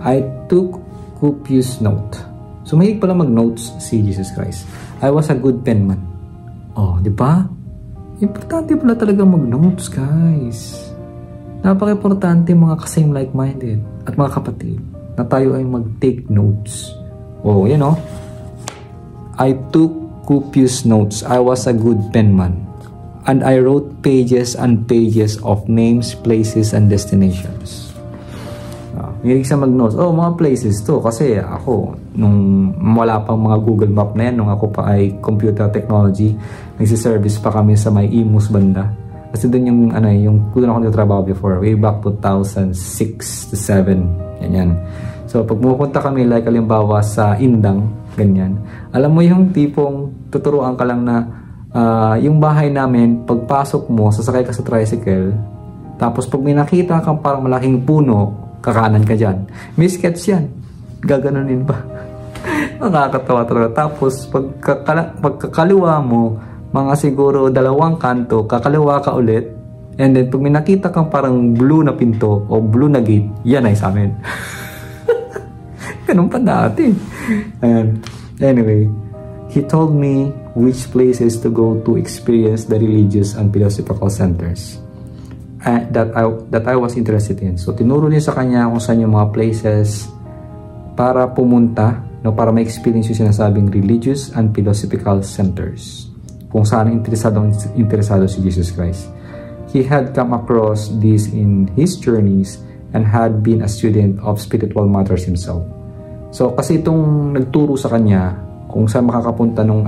I took copious note. So, mahilig pala mag-notes si Jesus Christ. I was a good penman. Oh, di ba? Importante pala talaga mag-notes, guys. Napaka-importante mga kasame like-minded at mga kapatid na tayo ay mag-take notes. Oh, you know, I took copious notes. I was a good penman. And I wrote pages and pages of names, places, and destinations. Hilig siya mag-notes. Oh, mga places to. Kasi ako, nung wala pang mga Google Map na yan, nung ako pa ay computer technology, nagsiservice pa kami sa may Imus banda. Kasi doon yung, yung doon ako nagtatrabaho before, way back 2006 to 2007. Yan. So, pag pupunta kami, like, halimbawa sa Indang, ganyan. Alam mo yung tipong tuturuan ka lang na yung bahay namin, pagpasok mo, sasakay ka sa tricycle, tapos pag may nakita kang parang malaking puno, kakanan ka dyan. May sketch yan. Gaganunin ba? Nakakatawa talaga. Tapos, pagkakaliwa mo, mga siguro 2 kanto, kakaliwa ka ulit, and then pag may nakita kang parang blue na pinto o blue na gate, yan ay sa amin. Ganun pa dati. Ayan. Anyway, he told me which places to go to experience the religious and philosophical centers that I was interested in. So, tinuro din sa kanya kung saan yung mga places para pumunta, no, para ma-experience yung sinasabing religious and philosophical centers. Kung saan interesado si Jesus Christ. He had come across this in his journeys and had been a student of spiritual matters himself. So, kasi itong nagturo sa kanya kung saan makakapunta yung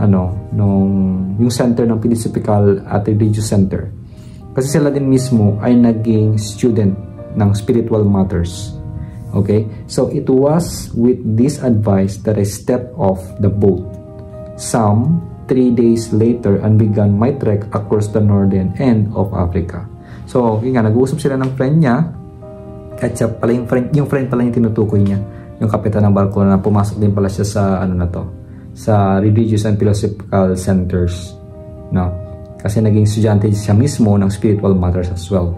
center ng philosophical at religious center. Kasi sila din mismo ay naging student ng spiritual matters. Okay? So, it was with this advice that I stepped off the boat. Some 3 days later and began my trek across the northern end of Africa. So, yun nga, nag-uusap sila ng friend niya. At siya pala yung friend pala yung tinutukoy niya. Yung kapitan ng barko na pumasok din pala siya sa sa religious and philosophical centers. No? Kasi naging estudyante siya mismo ng spiritual matters as well.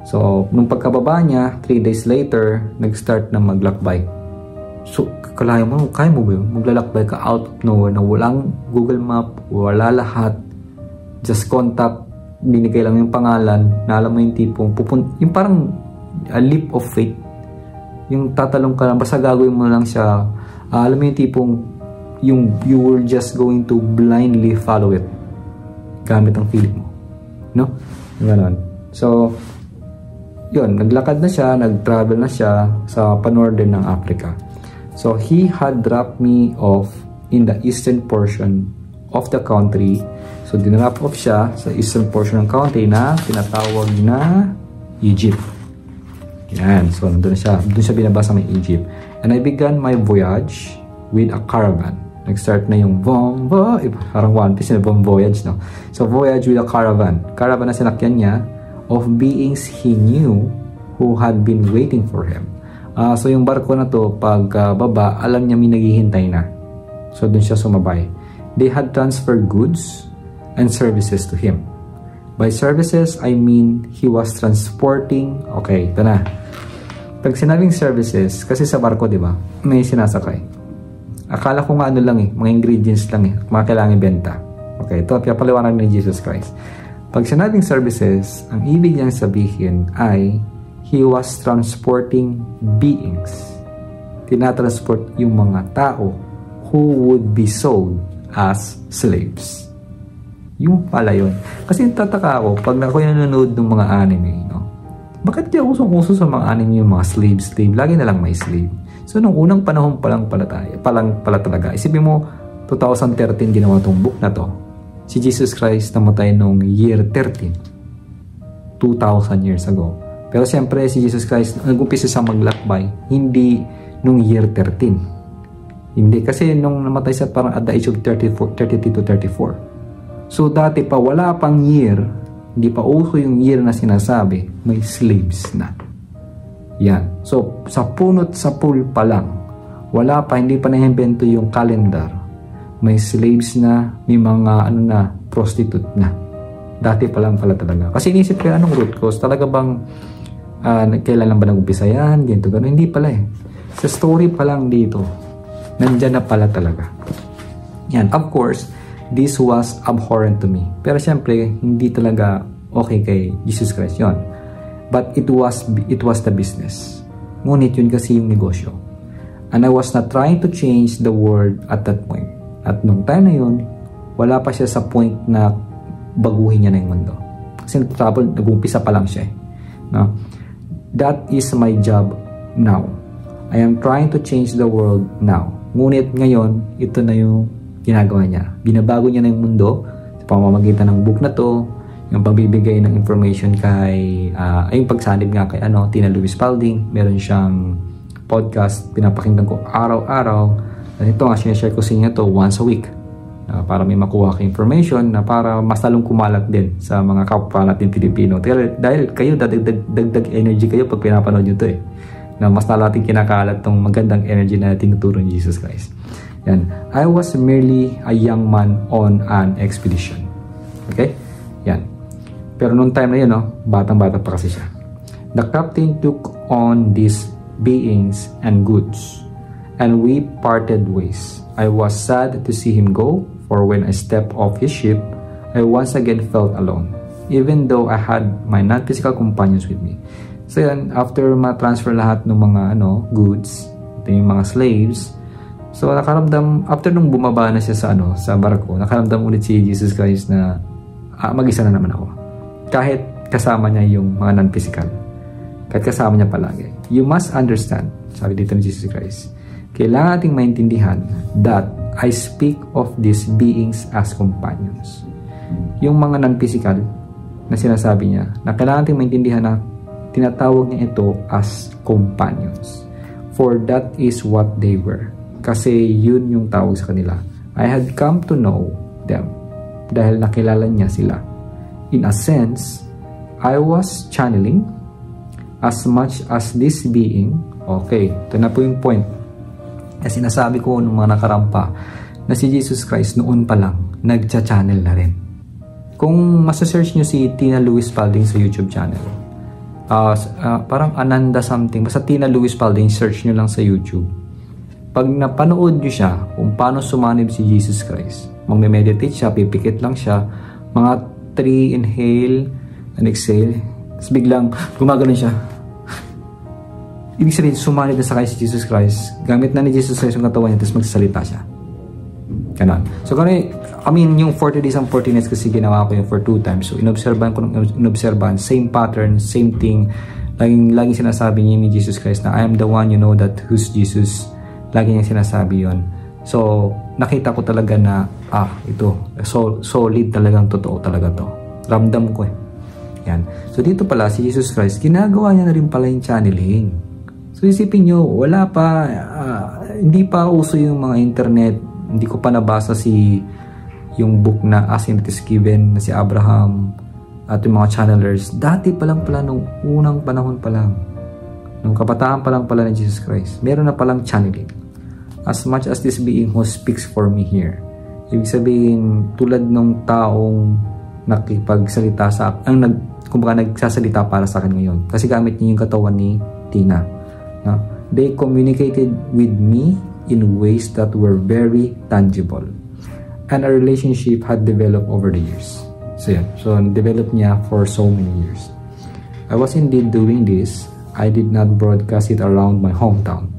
So, nung pagkababa niya, 3 days later, nag-start na maglakbay. So, kaya mo ba yun? Maglalakbay ka out of nowhere na walang Google Map, wala lahat. Just contact, binigay lang yung pangalan, na alam mo yung tipong, yung parang a leap of faith. Yung tatalong ka lang, basta gagawin mo lang siya, alam mo yung tipong, you were just going to blindly follow it. Gamit ang feeling mo. No? Ganon. So, yun, naglakad na siya, nag-travel na siya sa pan-northern ng Africa. So, he had dropped me off in the eastern portion of the country. So, dinrop off siya sa eastern portion ng country na tinatawag na Egypt. Yan. So, doon siya binabasa may Egypt. And I began my voyage with a caravan. Nag-start na yung parang One Piece na voyage, no? So, voyage with a caravan. Caravan na sinakyan niya of beings he knew who had been waiting for him. So yung barko na to, pag baba, alam niya may naghihintay na. So dun siya sumabay. They had transferred goods and services to him. By services, I mean he was transporting, okay, ito na. Pag sinabing services, kasi sa barko, di ba, may sinasakay. Akala ko nga ano lang mga ingredients lang mga kailangan ibenta. Okay, ito, paliwanag ni Jesus Christ. Pag sinabing services, ang ibig niyang sabihin ay he was transporting beings. Tinatransport yung mga tao who would be sold as slaves. Yung pala yun. Kasi tataka ako, pag ako nanonood ng mga anime, no? Bakit kaya usong-uso sa mga anime yung mga slave? Lagi na lang may slave. So, nung unang panahon pa lang pala talaga. Isipin mo, 2013 ginawa tong book na to. Si Jesus Christ namatay noong year 13. 2,000 years ago. Pero siyempre, si Jesus Christ nag-umpisa sa maglakbay, hindi nung year 13. Hindi. Kasi nung namatay siya parang at the age of 32 to 34. So, dati pa, wala pang year, hindi pa uso yung year na sinasabi, may slaves na. Yan. So, sa punot sa pool pa lang, wala pa, hindi pa na-invento yung calendar. May slaves na, may mga prostitute na. Dati pa lang pala talaga. Kasi inisip ko, anong root cause? Talaga bang, kailan lang ba nag-umpisa yan? Ganito, gano'n. Hindi pala Sa story pa lang dito, nandyan na pala talaga. Yan. Of course, this was abhorrent to me. Pero syempre, hindi talaga okay kay Jesus Christ yon. But it was the business. Ngunit yun kasi yung negosyo. And I was not trying to change the world at that point. At nung time na yun, wala pa siya sa point na baguhin niya na yung mundo. Kasi nag-umpisa pa lang siya. No? That is my job now. I am trying to change the world now. Ngunit ngayon, ito na yung ginagawa niya. Binabago niya na yung mundo sa pamamagitan ng book na to, yung pagbibigay ng information kay, yung pagsanib nga kay Tina Louise Spalding. Meron siyang podcast, pinapakinggan ko araw-araw. At ito nga, sinashare ko sa inyo to once a week para may makuha ka information na para mas lalong kumalat din sa mga kapwa natin Pilipino. Dahil kayo, dagdag energy kayo pag pinapanood nyo to na mas natin kinakalat tong magandang energy na tinuturo ni Jesus Christ. Yan. I was merely a young man on an expedition. Okay? Yan. Pero noong time na yun, batang-bata pa kasi siya. The captain took on these beings and goods, and we parted ways. I was sad to see him go, for when I stepped off his ship, I once again felt alone, even though I had my non-physical companions with me. So yan, after ma-transfer lahat ng mga goods, ito yung mga slaves, so nakaramdam, after nung bumaba na siya sa barko, nakaramdam ulit si Jesus Christ na mag-isa na naman ako. Kahit kasama niya yung mga non-physical. Kahit kasama niya palagi. You must understand, sabi dito ni Jesus Christ, kailangan nating maintindihan that I speak of these beings as companions. Yung mga non-physical na sinasabi niya, na kailangan nating maintindihan na tinatawag niya ito as companions. For that is what they were. Kasi yun yung tawag sa kanila. I had come to know them dahil nakilala niya sila. In a sense, I was channeling as much as this being. Okay, ito na po yung point. Kasi sinasabi ko nung mga nakarampa na si Jesus Christ noon pa lang nagcha-channel na rin. Kung masasearch nyo si Tina Louise Spalding sa YouTube channel, parang Ananda something, basta Tina Louise Spalding, search nyo lang sa YouTube. Pag napanood nyo siya kung paano sumanib si Jesus Christ, magme-meditate siya, pipikit lang siya, mga 3 inhale and exhale, tapos biglang gumagano siya. Ibig sabihin, sumanib na sa kanya si Jesus Christ, gamit na ni Jesus Christ yung katawan niya, tapos magsasalita siya. Ganon. So, yung 40 days and 40 nights kasi ginawa ko yung for 2 times. So, inobserban ko same pattern, same thing. Laging sinasabi niya ni Jesus Christ na, I am the one, you know that who's Jesus. Lagi niya sinasabi yon. So, nakita ko talaga na, ito, solid talagang totoo talaga to. Ramdam ko eh. Yan. So, dito pala, si Jesus Christ, ginagawa niya na rin pala yung channeling. So, isipin nyo, wala pa, hindi pa uso yung mga internet. Hindi ko pa nabasa yung book na As It Is Given na si Abraham at yung mga channelers. Dati pa lang pala, nung unang panahon pa lang, nung kabataan pa lang pala ni Jesus Christ, meron na palang channeling. As much as this being who speaks for me here. Ibig sabihin, tulad ng taong nakipagsalita kumbaga nagsasalita para sa akin ngayon. Kasi gamit niya yung katawan ni Tina. They communicated with me in ways that were very tangible. And our relationship had developed over the years. So, yeah. So, developed niya for so many years. I was indeed doing this. I did not broadcast it around my hometown.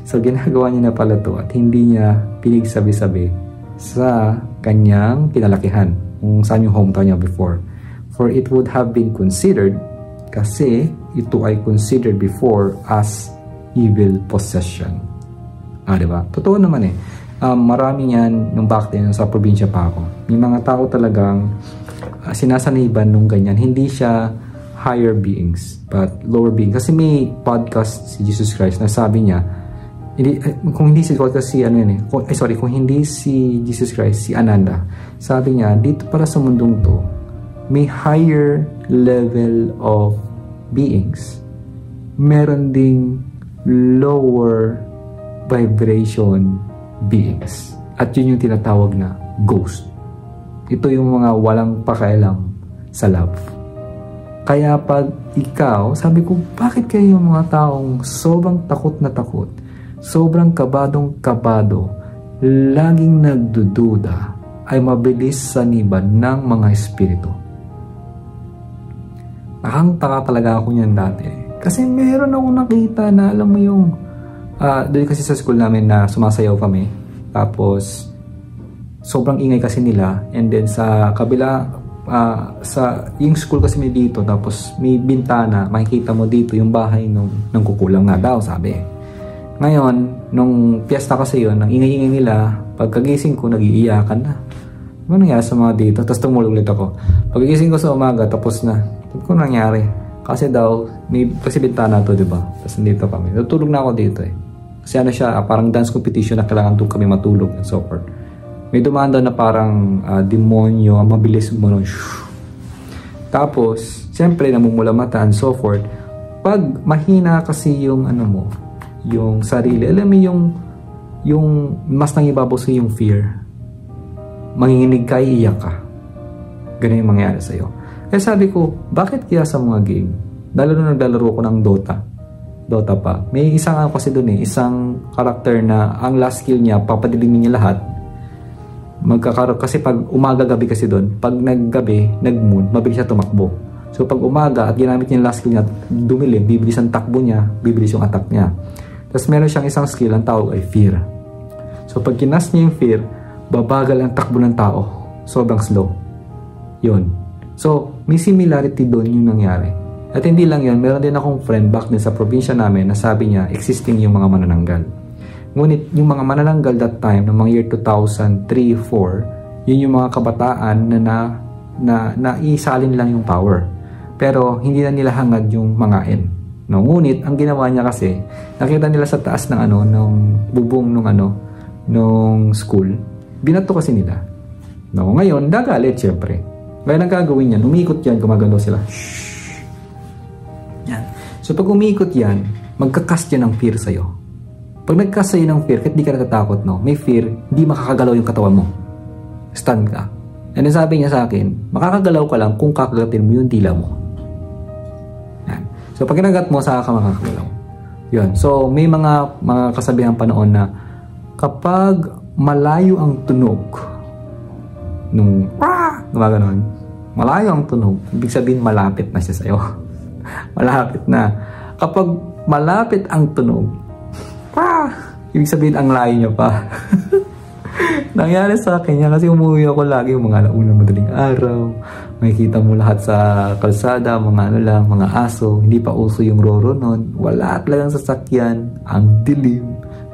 So, ginagawa niya na pala to at hindi niya pinigsabi-sabi sa kanyang kinalakihan, kung saan yung hometown niya before. For it would have been considered, kasi ito ay considered before as evil possession. Diba? Totoo naman eh. Marami yan nung back then sa probinsya pa ako. May mga tao talagang sinasaniban nung ganyan. Hindi siya higher beings, but lower beings. Kasi may podcast si Jesus Christ na sabi niya, kung hindi si podcast kung hindi si Jesus Christ, si Ananda, sabi niya, dito para sa mundong to, may higher level of beings. Meron ding lower vibration beings. At yun yung tinatawag na ghost. Ito yung mga walang pakialam sa love. Kaya pag ikaw, sabi ko, bakit kayo yung mga taong sobrang takot na takot, sobrang kabadong kabado, laging nagdududa, ay mabilis saniban ng mga espiritu? Nakangtaka talaga ako niyan dati. Kasi meron akong nakita na alam mo yung doon kasi sa school namin na sumasayaw kami. Tapos sobrang ingay kasi nila. And then sa kabila, yung school kasi may dito. Tapos may bintana. Makikita mo dito yung bahay ng kukulang na daw, sabi. Ngayon, nung piyesta kasi yun, ang ingay-ingay nila, pagkagising ko, nag-iiyakan na. Ano nangyari sa mga dito? Tapos tumulog ulit ako. Pagkagising ko sa umaga, tapos na. Ano nangyari? Kasi daw, kasi bintana to, diba? Tapos nandito kami. Natulog na ako dito eh. Kasi ano siya, parang dance competition na kailangan doon kami matulog and so forth. May dumaan daw na parang demonyo, ang mabilis mo. Tapos, siyempre, namumula mata and so forth. Pag mahina kasi yung ano mo, yung sarili, alam mo yung mas nangibabaw sa yung fear. Manginginig ka, iiyak ka. Ganun yung mangyari sa'yo. Kaya sabi ko, bakit kaya sa mga game? Lalo na naglalaro ko ng Dota pa. May isang kasi doon isang karakter na ang last skill niya, papadilimin niya lahat. Kasi pag umaga-gabi kasi doon, pag naggabi, nag-moon, mabilis siya tumakbo. So pag umaga at ginamit niya yung last skill niya, dumilim, bibilis ang takbo niya, bibilis yung attack niya. Tapos meron siyang isang skill, ang tawag ay fear. So pag kinas niya yung fear, babagal ang takbo ng tao. Sobrang slow. Yun. So, may similarity doon yung nangyari. At hindi lang yun, meron din akong friend back din sa probinsya namin na sabi niya, existing yung mga manananggal. Ngunit yung mga manananggal that time, ng mga year 2003-4, yun yung mga kabataan na isalin lang yung power. Pero hindi na nila hangad yung mangain. No, ngunit ang ginawa niya kasi, nakita nila sa taas ng ng bubong nung school, binato kasi nila. No, ngayon, dagalit syempre. Kaya nang gagawin yan, umikot yan, gumagalaw sila. Shhh! So pag umikot yan, magkakast yan ng fear sa'yo. Pag nagkast sa'yo ng fear, kahit di ka natatakot, no? May fear, hindi makakagalaw yung katawan mo. Stun ka. And then sabi niya sa akin, makakagalaw ka lang kung kakagatin mo yung dila mo. Yan. So pag kinagat mo, saka ka makakagalaw. Yun. So may mga kasabihan pa noon na kapag malayo ang tunog nung gumaganon, malayo ang tunog, ibig sabihin malapit na siya sa'yo. Malapit na. Kapag malapit ang tunog, ibig sabihin ang layo niya pa. Nangyari sa akin yan kasi umuwi ako lagi yung mga unang madaling araw. Makikita mo lahat sa kalsada, mga mga aso. Hindi pa uso yung roro nun. Wala talagang sasakyan. Ang dilim.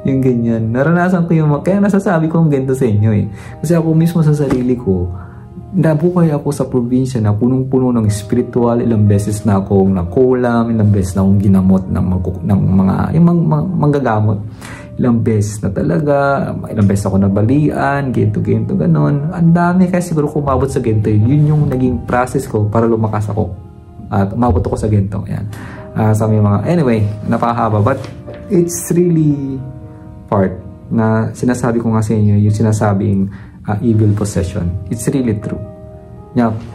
Yung ganyan. Naranasan ko yung kaya nasasabi ko ang ganito sa inyo eh. Kasi ako mismo sa sarili ko, nabuhay ako sa probinsya na punong-puno ng spiritual. Ilang beses na akong nakulam, ilang beses na akong ginamot ng mga manggagamot. Ilang beses na talaga, ilang beses ako nabalian, ganito, ganon. Ang dami, kaya siguro kung umabot sa ganito, yun yung naging process ko para lumakas ako. At umabot ako sa ganito. Yan. Sa mga, anyway, napakahaba. But it's really part na sinasabi ko nga sa inyo, yung sinasabing evil possession. It's really true.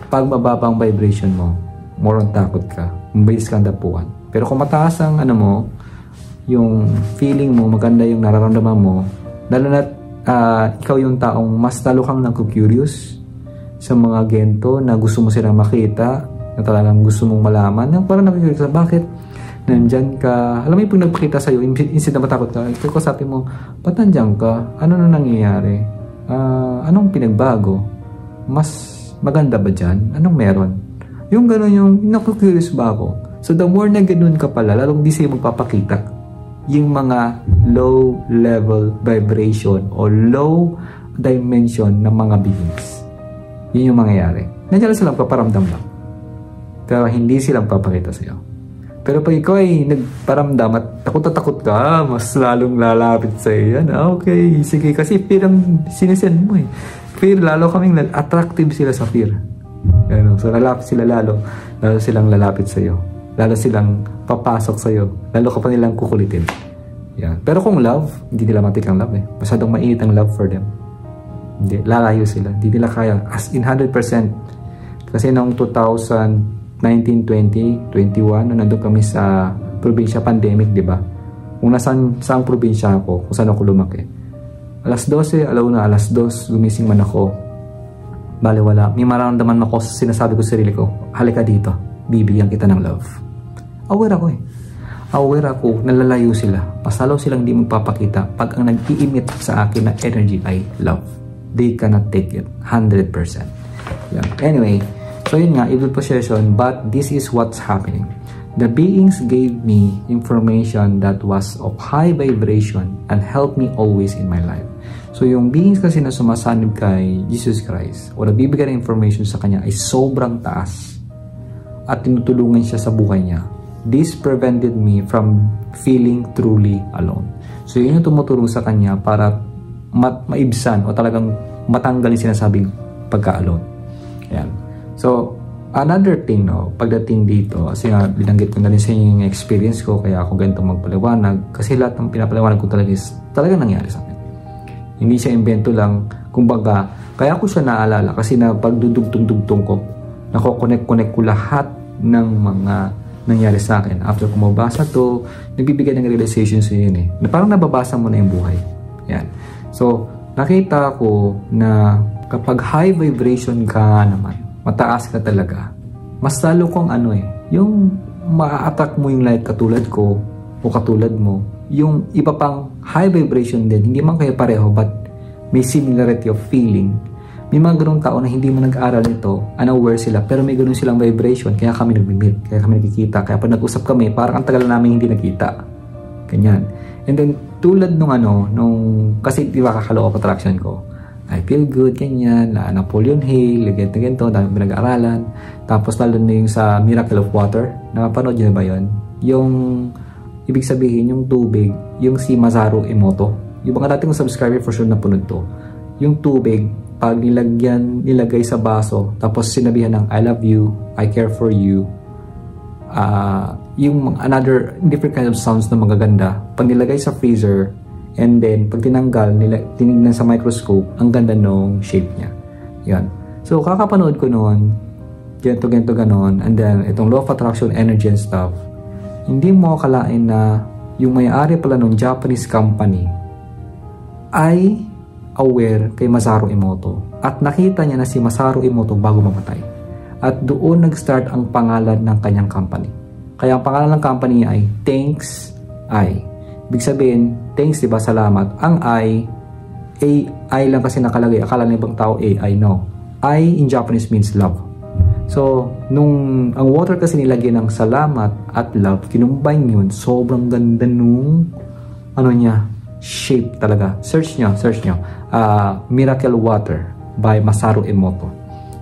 Pag mababa ang vibration mo, more on takot ka, mabilis kang dapuan. Pero kung mataas ang yung feeling mo, maganda yung nararamdaman mo, lalo na ikaw yung taong mas lalo kang nagku-curious sa mga gento na gusto mo silang makita, na talagang gusto mong malaman, yung parang nagku-curious sa bakit nandyan ka. Alam mo yung pag nagpakita sa'yo, instead na matakot ka, ikaw sabi mo, ba't nandyan ka? Ano na nangyayari? Anong pinagbago? Mas maganda ba dyan? Anong meron? Yung gano'n yung naku-curious ba ako? So the more na gano'n ka pala, lalong di sa'yo magpapakita yung mga low level vibration o low dimension ng mga beings. Yun yung mangyayari. Nandiyan silang paparamdam lang. Pero hindi silang papakita sa'yo. Pero pag ikaw ay nagparamdam at takot ka, mas lalong lalapit sa'yo yan. Okay, sige. Kasi fear ang sinisend mo eh. Fear, lalo kaming attractive sila sa fear. So lalapit sila lalo silang lalapit sa'yo. Lalo silang papasok sa'yo. Lalo ka pa nilang kukulitin. Yan. Pero kung love, hindi nila matik ang love eh. Masyadong mainit ang love for them. Hindi, lalayo sila. Hindi nila kaya. As in 100%. Kasi noong 2019, 20, 21, nung nandun kami sa probinsya pandemic, di ba? Kung saang probinsya ako, kung saan ako lumaki. Alas 12, alas 2, gumising man ako. Bale, wala. May mararamdaman ako, sinasabi ko sa sarili ko, halika dito. Bibigyan kita ng love. Aware ako eh. Aware ako, nalalayo sila. Pasalaw silang di magpapakita pag ang nag-i-emit sa akin na energy ay love. They cannot take it. 100%. Yeah. Anyway, so yun nga, evil possession, but this is what's happening. The beings gave me information that was of high vibration and helped me always in my life. So yung beings kasi na sumasanib kay Jesus Christ o nagbibigay ng information sa kanya ay sobrang taas at tinutulungan siya sa buhay niya. This prevented me from feeling truly alone. So yun yung tumutulong sa kanya para maibsan o talagang matanggal yung sinasabing pagka-alone. Yan. So another thing, no, pagdating dito, kasi nga binanggit ko na rin sa inyo yung experience ko, kaya ako ganito magpaliwanag, kasi lahat ng pinapaliwanag ko talaga is talagang nangyari sa akin. Hindi siya invento lang, kumbaga, kaya ko siya naalala kasi na pagdudugtong-dugtong ko, nako-connect ko lahat ng mga nangyari sa akin. After ko mabasa to, nagbibigay ng realization sa yun eh. Na parang nababasa mo na yung buhay. Yan. So, nakita ko na kapag high vibration ka naman, mataas ka talaga, mas lalo kong yung ma-attract mo yung light katulad ko o katulad mo, yung iba pang high vibration din, hindi man kayo pareho but may similarity of feeling. May mga ganung tao na hindi mo nag-aral nito, unaware sila, pero may ganun silang vibration, kaya kami nag-meet, kaya kami nagkikita, kaya pag nag-usap kami, parang ang tagal namin hindi nagkita. Ganyan. And then, tulad nung kasi di ba kakalaw of attraction ko, I feel good, ganyan, Napoleon Hill, ganito, dami pinag-aaralan. Tapos lalo na yung sa Miracle of Water, napanood nyo ba yun? Yung, ibig sabihin, yung tubig, yung si Masaru Emoto. Yung mga dating subscriber for sure na punod to. Yung tubig, pag nilagay sa baso, tapos sinabihan ng I love you, I care for you, yung another different kind of sounds na magaganda pag nilagay sa freezer, and then pag tinanggal, tinignan sa microscope, ang ganda nung shape niya. Yan. So kakapanood ko noon, ganito ganon, and then itong law of attraction, energy and stuff, hindi mo akalain na yung may-ari pala ng Japanese company ay aware kay Masaru Emoto at nakita niya na si Masaru Emoto bago mamatay, at doon nag-start ang pangalan ng kanyang company. Kaya ang pangalan ng company niya ay Thanks I. Ibig sabihin, thanks, diba, salamat. Ang I lang kasi nakalagay, akala ng ibang tao AI, no. I in Japanese means love. So, ang water kasi nilagyan ng salamat at love, kinumbine yun, sobrang ganda nung shape talaga. Search nyo. Miracle Water by Masaru Emoto.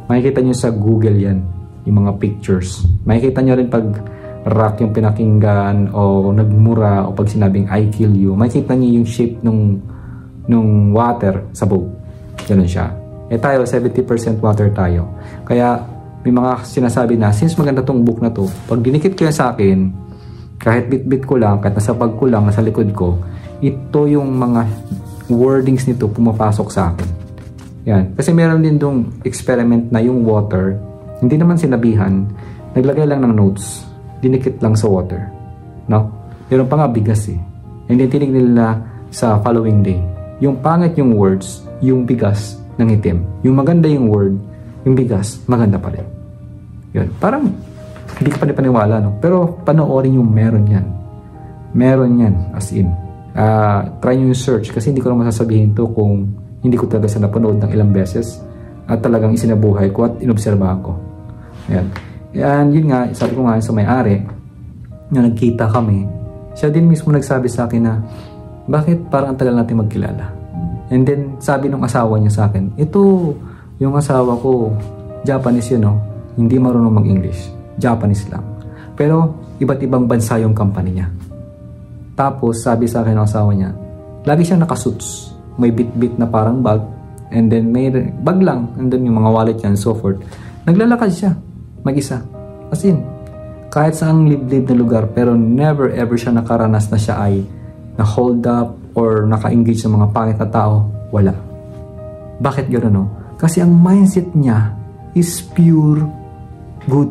Makikita nyo sa Google yan, yung mga pictures. Makikita nyo rin pag rock yung pinakinggan o nagmura o pag sinabing I kill you. Makikita nyo yung shape nung water sa boat. Ganun siya. Tayo, 70% water tayo. Kaya may mga sinasabi na, since maganda tong book na to, pag dinikit ko yan sa akin, kahit bit-bit ko lang, kahit nasa bag ko lang, nasa likod ko, ito yung mga wordings nito pumapasok sa akin. Yan. Kasi meron din dong experiment na yung water, hindi naman sinabihan, naglagay lang ng notes, dinikit lang sa water. No? Meron pa nga bigas eh. And then tinignan nila sa following day. Yung pangit yung words, yung bigas ng itim. Yung maganda yung word, yung bigas, maganda pa rin. Yun. Parang hindi ka paniwala, no? Pero panoorin yung meron yan. Meron yan, as in. Try nyo yung search kasi hindi ko lang masasabihin to kung hindi ko talaga sa napanood ng ilang beses at talagang isinabuhay ko at inobserbahan ko. Ayan. And yun nga, sabi ko nga sa may-ari na nagkita kami, siya din mismo nagsabi sa akin na bakit parang ang tagal natin magkilala. And then sabi nung asawa niya sa akin, ito yung asawa ko, Japanese yun, no? Hindi marunong mag-English, Japanese lang. Pero iba't ibang bansa yung company niya. Tapos sabi sa akin ng asawa niya, lagi siyang nakasuits, may bit-bit na parang bag, and then may bag lang, and then yung mga wallet niya and so forth. Naglalakad siya mag-isa, as in kahit saang liblib na lugar, pero never ever siya nakaranas na siya ay na hold up or naka-engage sa mga pangit na tao. Wala. Bakit gano'n, no? Kasi ang mindset niya is pure good,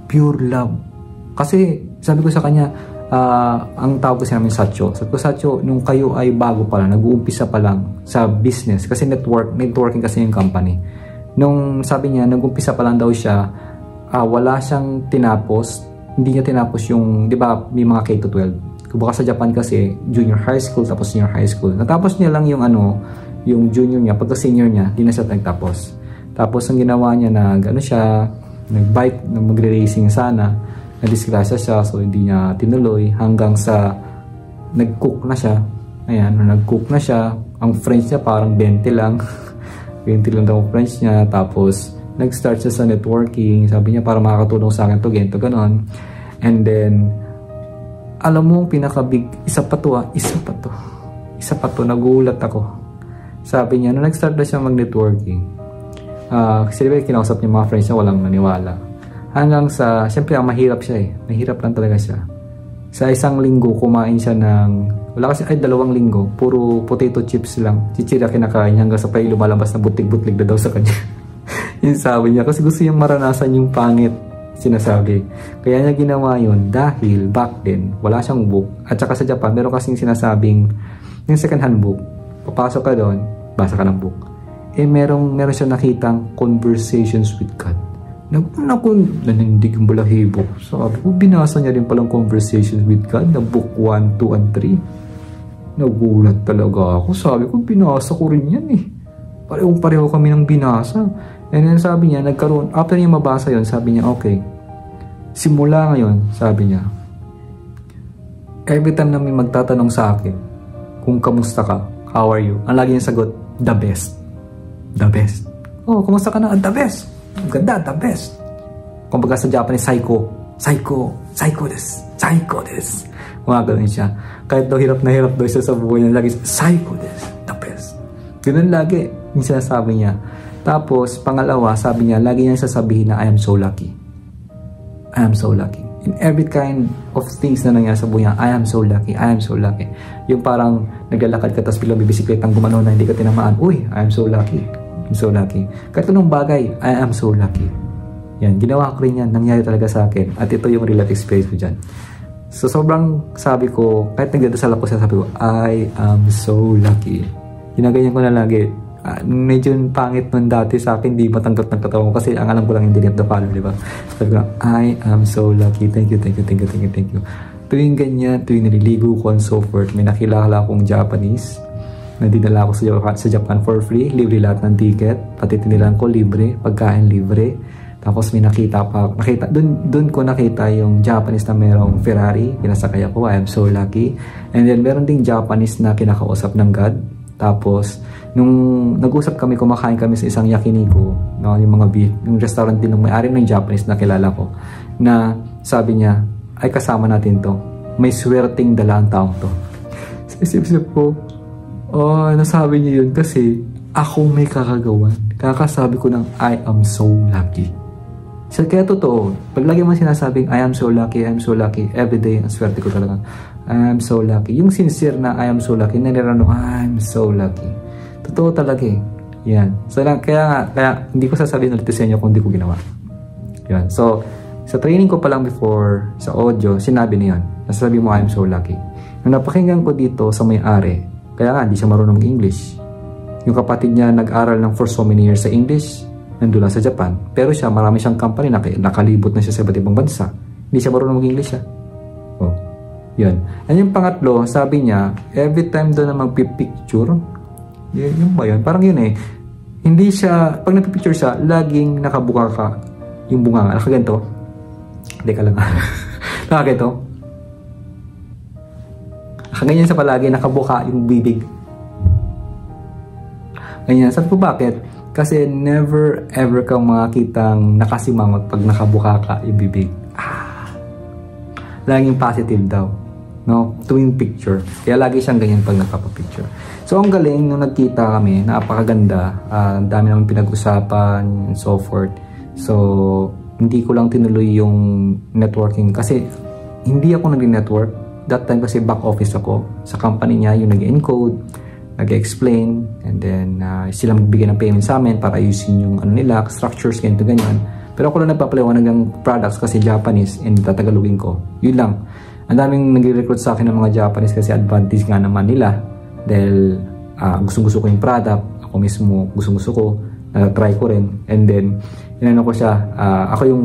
pure love. Kasi sabi ko sa kanya, ang tawag kasi namin Satcho. Sabi ko, Satcho, nung kayo ay bago pa lang, nag-uumpisa pa lang sa business, kasi networking kasi yung company. Nung sabi niya, nag-uumpisa pa lang daw siya, wala siyang tinapos, hindi niya tinapos yung, di ba, may mga K-12. Kumbaga sa Japan kasi, junior high school, tapos senior high school. Natapos niya lang yung yung junior niya, pagka senior niya, di na siya nagtapos. Tapos ang ginawa niya, nag-bike, magre-racing sana, na-disgrasya siya, so hindi niya tinuloy hanggang sa nag-cook na siya. Ayan, nag-cook na siya. Ang French niya parang 20 lang. 20 lang daw ang French niya. Tapos nag-start siya sa networking. Sabi niya, para makakatulong sa akin to, ganito, ganon. And then, alam mo, pinaka-big, isa pa to, nagulat ako. Sabi niya, nung nag-start na siya mag-networking, kasi diba kinausap niya mga friends niya, walang naniwala. Hanggang sa, siyempre mahirap siya eh. Mahirap lang talaga siya. Sa isang linggo, kumain siya wala kasi 2 linggo, puro potato chips lang. Chichira kinakain niya hanggang sa pa'y lumalabas na butig-butig na daw sa kanya. Yung sabi niya, kasi gusto niyang maranasan yung pangit, sinasabi. Kaya niya ginawa yun dahil back then, wala siyang book. At saka sa Japan, meron kasing sinasabing, yung second hand book, papasok ka doon, basa ka ng book. Meron siya nakitang Conversations with God. Nanindig yung balahibo. Sabi ko, binasa niya rin palang Conversations with God na book 1, 2, and 3. Nagulat talaga ako. Sabi ko, binasa ko rin yan eh. Pareho kami ng binasa. And then sabi niya, after niya mabasa yon, sabi niya, okay, simula ngayon, sabi niya, every time na may magtatanong sa akin, kung kamusta ka, how are you? Ang lagi niya sagot, the best. The best. Oh, kamusta ka na? The best. Ganda, the best. Kung baga sa Japanese, psycho des. Mga ganun siya. Kahit daw hirap na hirap daw siya sa buhay niya, lagi, psycho des, the best. Ganun lagi, yung sinasabi niya. Tapos, pangalawa, sabi niya, lagi niya sasabihin na, I am so lucky. I am so lucky. In every kind of things na nangyari sa buhay niya, I am so lucky, I am so lucky. Yung parang naglalakad ka tapos biglang bibisikletang gumano na hindi ka tinamaan. Uy, I am so lucky. I'm so lucky. Kahit anong bagay, I am so lucky. Yan, ginawa ko rin yan. Nangyari talaga sa akin. At ito yung real life experience ko dyan. So, sobrang sabi ko, kahit nagdadasal ako, sabi ko, I am so lucky. Ginaganyan ko na lagi. Medyo pangit nun dati sa akin, di matanggap ng katawan ko kasi ang alam ko lang hindi the follow, di ba? Sabi ko, I am so lucky. Thank you, thank you, thank you, thank you, thank you. Tuwing ganyan, tuwing nililigo ko and so forth, may nakilala akong Japanese na dinala ko sa Japan for free. Libre lahat ng ticket, pati tinilang ko libre, pagkain libre. Tapos may nakita dun ko nakita yung Japanese na merong Ferrari, pinasakay ako, I am so lucky. And then meron ding Japanese na kinakausap ng God. Tapos, nung nag-usap kami, kumakain kami sa isang yakiniku, no, yung mga beef, yung restaurant din ng may-ari ng Japanese na kilala ko, na sabi niya, ay kasama natin to. May swerteng dala ang taong to. Sa isip-isip ko, nasabi niya yun kasi ako may kakagawan. Kakasabi ko ng I am so lucky. So, kaya totoo, pag lagi mo sinasabing I am so lucky, I am so lucky, everyday, ang swerte ko talaga. I am so lucky. Yung sincere na I am so lucky, nanirano, I am so lucky. Totoo talaga eh. Yan. So, kaya hindi ko sasabihin ulit sa inyo kung hindi ko ginawa. Yan. So, sa training ko pa lang before, sa audio, sinabi niya yun. Nasasabi mo, I am so lucky. Nung napakinggan ko dito sa may-ari, kaya nga, hindi siya marunong English. Yung kapatid niya nag-aral ng for so many years sa English, nandun lang sa Japan. Pero siya, marami siyang company, nakalibot na siya sa iba't ibang bansa. Hindi siya marunong mag-English siya. Oh. Yun. And yung pangatlo, sabi niya, every time doon na magpipicture, yung ba yun? Parang yun eh. Hindi siya, pag nagpipicture siya, laging nakabuka ka yung bunga. Nakaganto. Hindi ka lang. Nakaganto. Nakaganyan sa palagi, nakabuka yung bibig. Ganyan. Sabi ko bakit? Kasi never ever kang makakitang nakasimangot pag nakabuka ka yung bibig. Laging positive daw. No? Tuwing picture. Kaya lagi siyang ganyan pag nagpapapicture. So, ang galing nung nagkita kami, napakaganda. Ang dami naman pinag-usapan and so forth. So, hindi ko lang tinuloy yung networking. Kasi, hindi ako nag-network. That time kasi back office ako. Sa company niya, yung nag-encode, nag-explain, and then sila magbigay ng payment sa amin para ayusin yung ano nila, structures, ganito, ganyan. Pero ako lang nagpapaliwanag ng products kasi Japanese and tatagalugin ko. Yun lang. Ang daming nag-recruit sa akin ng mga Japanese kasi advantage nga naman nila. Dahil gusto-gusto ko yung product. Ako mismo gusto-gusto ko. Na-try ko rin. And then, inano ko siya. Ako yung,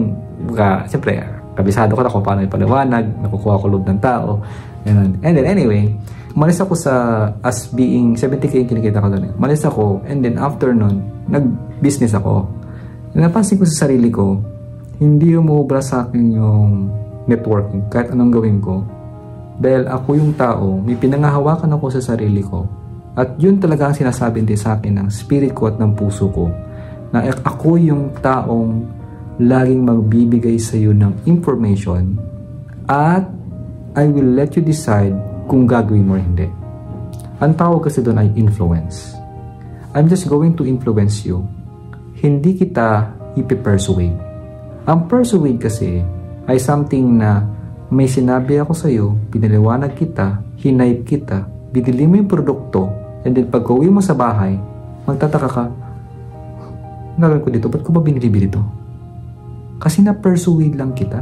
siyempre, kabisado ko na kung paano ipaliwanag. Nakukuha ko loob ng tao. And then, anyway, umalis ako as being 70k yung kinikita ko doon. Umalis ako. And then, after nun, nag-business ako. Napansin ko sa sarili ko, hindi umubra sa akin yung networking kahit anong gawin ko. Dahil ako yung tao, may pinangahawakan ako sa sarili ko. At yun talaga ang sinasabi din sa akin ng spirit ko at ng puso ko. Na ako yung taong laging magbibigay sa iyo ng information at I will let you decide kung gagawin mo o hindi. Ang tawag kasi doon ay influence. I'm just going to influence you. Hindi kita ipipersuade. Ang persuade kasi ay something na may sinabi ako sa iyo, pinaliwanag kita, hinipe kita, binili mo yung produkto, and then pag uwi mo sa bahay, magtataka ka, nagawin ko dito, ba't ko ba binili dito? Kasi na-persuade lang kita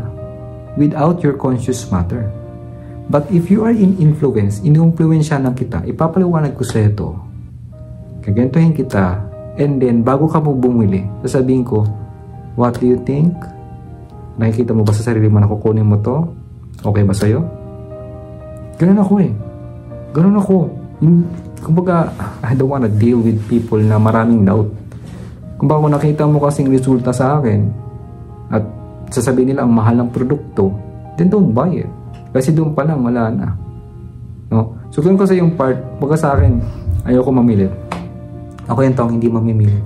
without your conscious matter. But if you are in influence, in-influensya lang kita, ipapaliwanag ko sa ito, kagantuhin kita, and then bago ka mo bumili, sasabihin ko, what do you think? Nakikita mo ba sa sarili mo na kukunin mo to? Okay ba sa'yo? Ganun ako eh. Ganun ako. Kumbaga, I don't wanna deal with people na maraming doubt. Kumbaga, kung nakita mo kasing resulta sa akin at sasabihin nila ang mahal ng produkto, then don't buy it. Kasi doon pa lang, wala na. No? So, kung kasi yung part, baga sa akin, ayoko mamili. Ako yung taong hindi mamimili.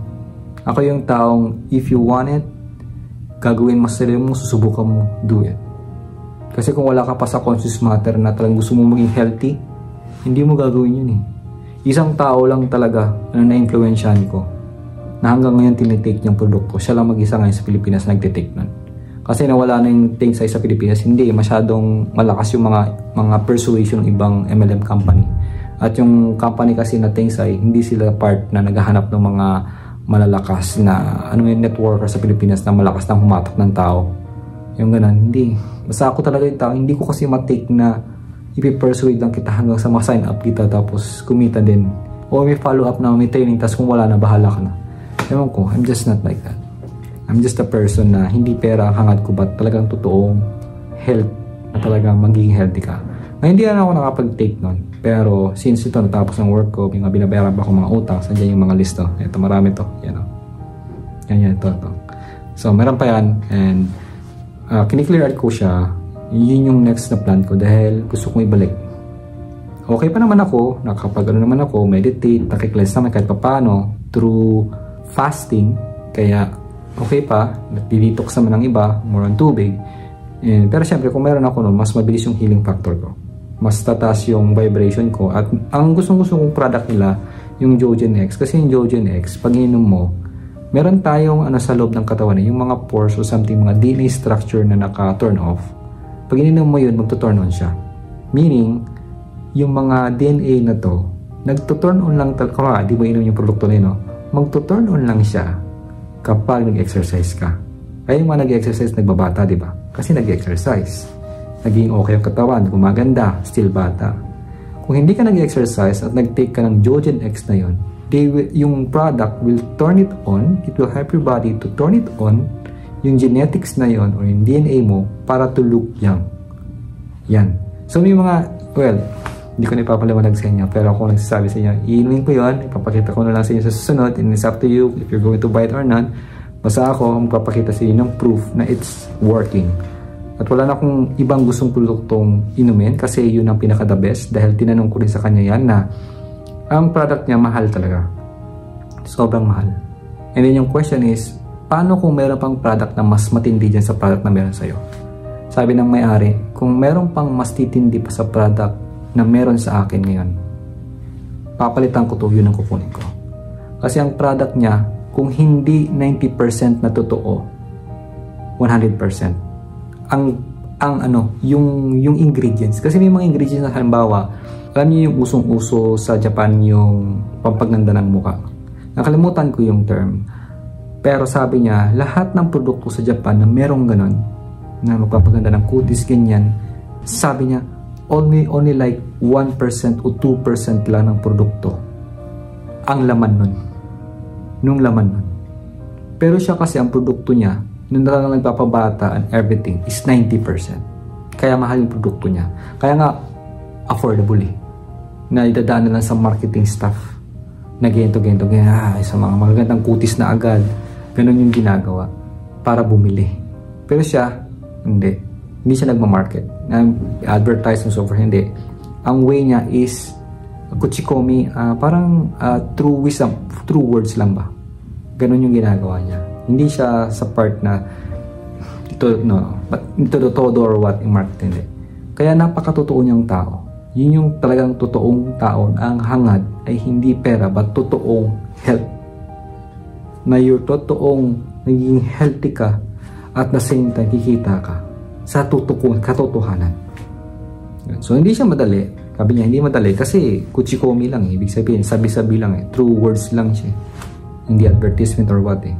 Ako yung taong, if you want it, gagawin mo sa sarili mo, susubukan mo, do it. Kasi kung wala ka pa sa conscious matter na talagang gusto mo maging healthy, hindi mo gagawin yun eh. Isang tao lang talaga na na-influensyahan ko na hanggang ngayon tinitake niyang produkto. Siya lang mag-isa ngayon sa Pilipinas na nagtitake nun. Kasi nawala na yung Tingsay sa Pilipinas, hindi masyadong malakas yung mga persuasion ng ibang MLM company. At yung company kasi na Tingsay, hindi sila part na naghahanap ng mga malalakas na networker sa Pilipinas na malakas na humatak ng tao. Yung ganun, hindi. Basta ako talaga yung tao, hindi ko kasi matake na ipipersuade lang kita hanggang sa ma-sign up kita tapos kumita din. O may follow up na, may training, tapos kung wala na, bahala ka na. Ewan ko, I'm just not like that. I'm just a person na hindi pera ang hangad ko, but talagang totoong health na talagang magiging healthy ka. Na hindi na ako nakapag-take nun. Pero since ito natapos ng work ko, yung binabayaran pa ako mga utang, sadya yung mga listo. Ito, marami to. Yan o. Yan, ito. So, meron pa yan. And kiniklear out ko siya. Yun yung next na plan ko dahil gusto kong ibalik. Okay pa naman ako. Nakapag-ano naman ako, meditate, nakikleanse naman kahit paano through fasting. Kaya okay pa, nag-detox naman ng iba, more on tubig. Pero syempre, kung meron ako nun, mas mabilis yung healing factor ko. Mas tataas yung vibration ko. At ang gustong-gusto kong product nila, yung Jojen X. Kasi yung Jojen X, pag ininom mo, meron tayong sa loob ng katawan, yung mga pores o something, mga DNA structure na naka-turn off. Pag ininom mo yun, magto-turn on siya. Meaning, yung mga DNA na to, nagto-turn on lang talaga. Di mo inom yung produkto na yun, no? Magto-turn on lang siya kapag nag-exercise ka. Kaya yung mga nag-exercise, nagbabata, di ba? Kasi nag-exercise. Naging okay ang katawan, gumaganda, still bata. Kung hindi ka nag-exercise at nag-take ka ng Jojen X na yun, yung product will turn it on. It will help your body to turn it on, yung genetics na yun or yung DNA mo para to look young. Yan. So may mga, well, hindi ko na ipapaliwanag sa inyo, pero kung nagsasabi sa inyo, iinumin ko yun, ipapakita ko na lang sa inyo sa susunod, and it's up to you if you're going to buy it or not. Basta ako, magpapakita sa inyo ng proof na it's working. At wala na akong ibang gustong produktong inumin kasi yun ang pinaka-the best dahil tinanong ko rin sa kanya yan na ang product niya mahal talaga. Sobrang mahal. And then yung question is, paano kung meron pang product na mas matindi dyan sa product na meron sa'yo? Sabi ng may-ari, kung meron pang mas titindi pa sa product na meron sa akin ngayon, papalitan ko to, yun ang kukunin ko. Kasi ang product niya, kung hindi 90% na totoo, 100%. Yung ingredients. Kasi may mga ingredients na halimbawa, alam niyo yung usong-uso sa Japan yung pampaganda ng mukha. Nakalimutan ko yung term. Pero sabi niya, lahat ng produkto sa Japan na merong ganon, na magpapaganda ng kutis, ganyan, sabi niya, only like 1% o 2% lang ng produkto ang laman nun. Nung laman nun. Pero siya kasi ang produkto niya, nung talagang nagpapabata and everything is 90%. Kaya mahal yung produkto niya. Kaya nga, affordable eh. Na idadaan na lang sa marketing staff. Na ganito, sa mga magagandang kutis na agad. Ganun yung ginagawa. Para bumili. Pero siya, hindi. Hindi siya nagmamarket. Advertise and so forth, hindi. Ang way niya is kuchikomi, parang true wisdom, true words lang ba? Ganun yung ginagawa niya. Hindi siya sa part na ito todo or what in marketing. Hindi. Kaya napakatotoo niyang tao. Yun yung talagang totoong tao na ang hangad ay hindi pera but totoong health. Na yung totoong naging healthy ka at the same time kikita ka sa katotohanan. So hindi siya madali. Sabi niya hindi madali kasi kuchikomi lang. Ibig sabihin sabi-sabi lang eh. True words lang siya. Hindi advertisement or what eh.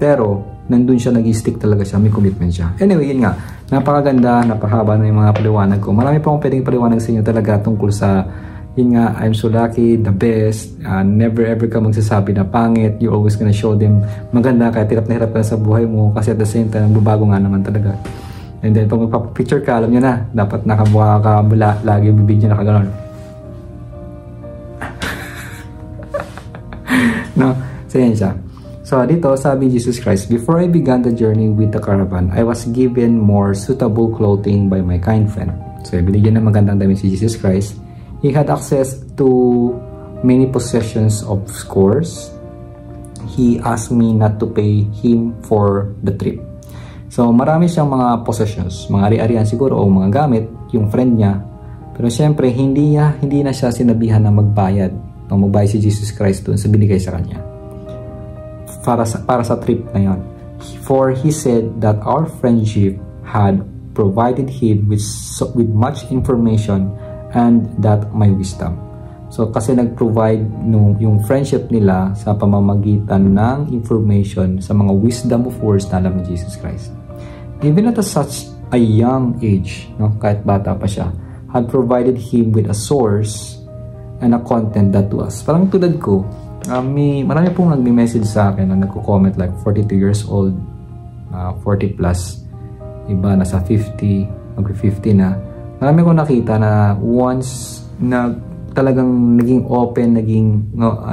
Pero nandun siya nag-stick talaga siya. May commitment siya. Anyway, yun nga. Napakaganda, napahaba na yung mga paliwanag ko. Marami pa akong pwedeng paliwanag sa inyo talaga tungkol sa yun nga, I'm so lucky, the best. Never ever ka magsasabi na pangit. You're always gonna show them maganda kahit hirap na hirap ka sa buhay mo kasi at the same time, babago nga naman talaga. And then, pag magpapicture ka, alam nyo na, dapat nakabuha ka mula, lagi yung bibig nyo nakaganon. No? So, yan siya. So, dito, sabi Jesus Christ, before I began the journey with the caravan, I was given more suitable clothing by my kind friend. So, binigyan ng magandang damit si Jesus Christ. He had access to many possessions of scores. He asked me not to pay him for the trip. So, marami siyang mga possessions, mga ari-arian siguro o mga gamit, yung friend niya. Pero syempre, hindi na siya sinabihan na magbayad. Magbayad si Jesus Christ doon sa binigay sa kanya. Para sa trip na yon. For he said that our friendship had provided him with much information and that my wisdom. So kasi nag-provide yung friendship nila sa pamamagitan ng information sa mga wisdom of words na alam ni Jesus Christ. Even at such a young age, no, kahit bata pa siya, had provided him with a source and a content that to us. Parang tulad ko, marami pong nagme-message sa akin na nagko-comment like 42 years old, 40 plus, iba nasa 50, mag-50 na. Marami kong nakita na once na talagang naging open,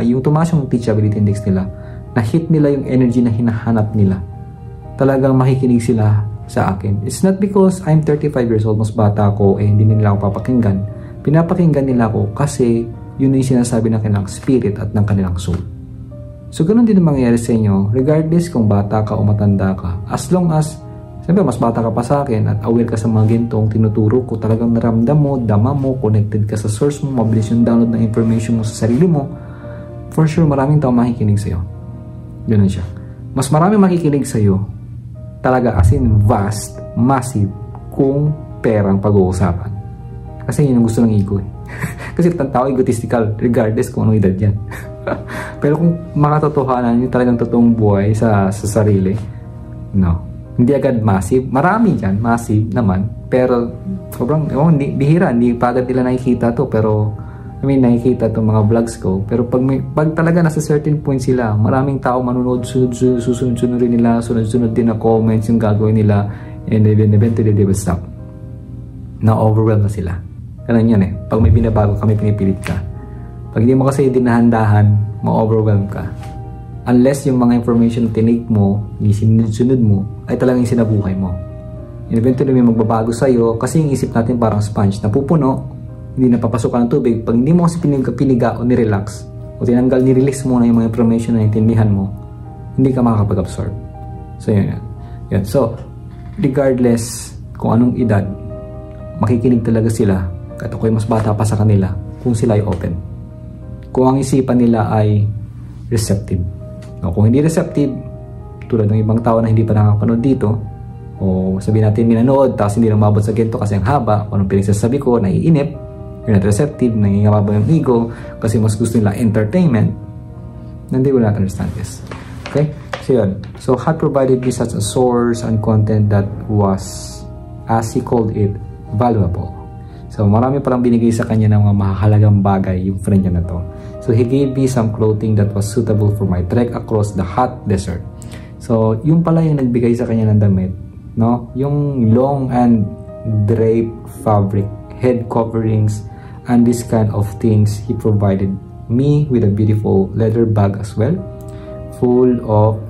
yung tumaas yung teachability index nila, na-hit nila yung energy na hinahanap nila. Talagang makikinig sila sa akin. It's not because I'm 35 years old, mas bata ako, hindi nila ako papakinggan. Pinapakinggan nila ako kasi yun yung sinasabi ng kanilang spirit at ng kanilang soul. So, ganun din ang mangyayari sa inyo, regardless kung bata ka o matanda ka. As long as, siyempre, mas bata ka pa sa akin at aware ka sa mga gintong tinuturo ko, talagang naramdam mo, dama mo, connected ka sa source mo, mabilis yung download ng information mo sa sarili mo, for sure, maraming tao makikinig sa'yo. Ganun siya. Mas maraming makikinig sa'yo, talaga as in vast, massive, kung perang pag-uusapan. Kasi yun ang gusto ng ego eh. Kasi tao egotistical, regardless kung anong edad yan. Pero kung makatotohanan yung talagang totoong buhay sa sarili, no. Hindi agad massive. Marami dyan, massive naman. Pero sobrang, bihira, hindi pa agad nila nakikita to. Pero, nakikita itong mga vlogs ko. Pero pag talaga nasa certain point sila, maraming tao manunod, susunod rin nila, sunod din na comments yung gagawin nila, and eventually they will stop. Na-overwhelm na sila. Ganun yan eh. Pag may binabago kami, pinipilit ka. Pag hindi mo kasi dinahandahan, ma-overwhelm ka. Unless yung mga information na tinig mo, sinunod mo, ay talagang sinabuhay mo. And eventually may magbabago sa'yo kasi yung isip natin parang sponge na pupuno, hindi napapasukan ng tubig. Pag hindi mo kasi piniga o nirelax, o tinanggal, nirelease mo na yung mga information na intindihan mo, hindi ka makakapag-absorb. So yun. So, regardless kung anong edad, makikinig talaga sila at ako'y mas bata pa sa kanila kung sila ay open. Kung ang isipan nila ay receptive. No, kung hindi receptive, tulad ng ibang tao na hindi pa nakakapanood dito, o sabihin natin minanood, tapos hindi lang mabot sa ginto kasi ang haba, kung anong pinagsasabi ko, naiinip, you're not receptive, nangingababa yung ego, kasi mas gusto nila entertainment, then they will not understand this. Okay? So yun. So, had provided me such a source and content that was, as he called it, valuable. So, marami palang binigay sa kanya ng mga mahalagang bagay yung friend niya na to. So, he gave me some clothing that was suitable for my trek across the hot desert. So, yung pala yung nagbigay sa kanya ng damit, no? Yung long and draped fabric, head coverings, and this kind of things, he provided me with a beautiful leather bag as well, full of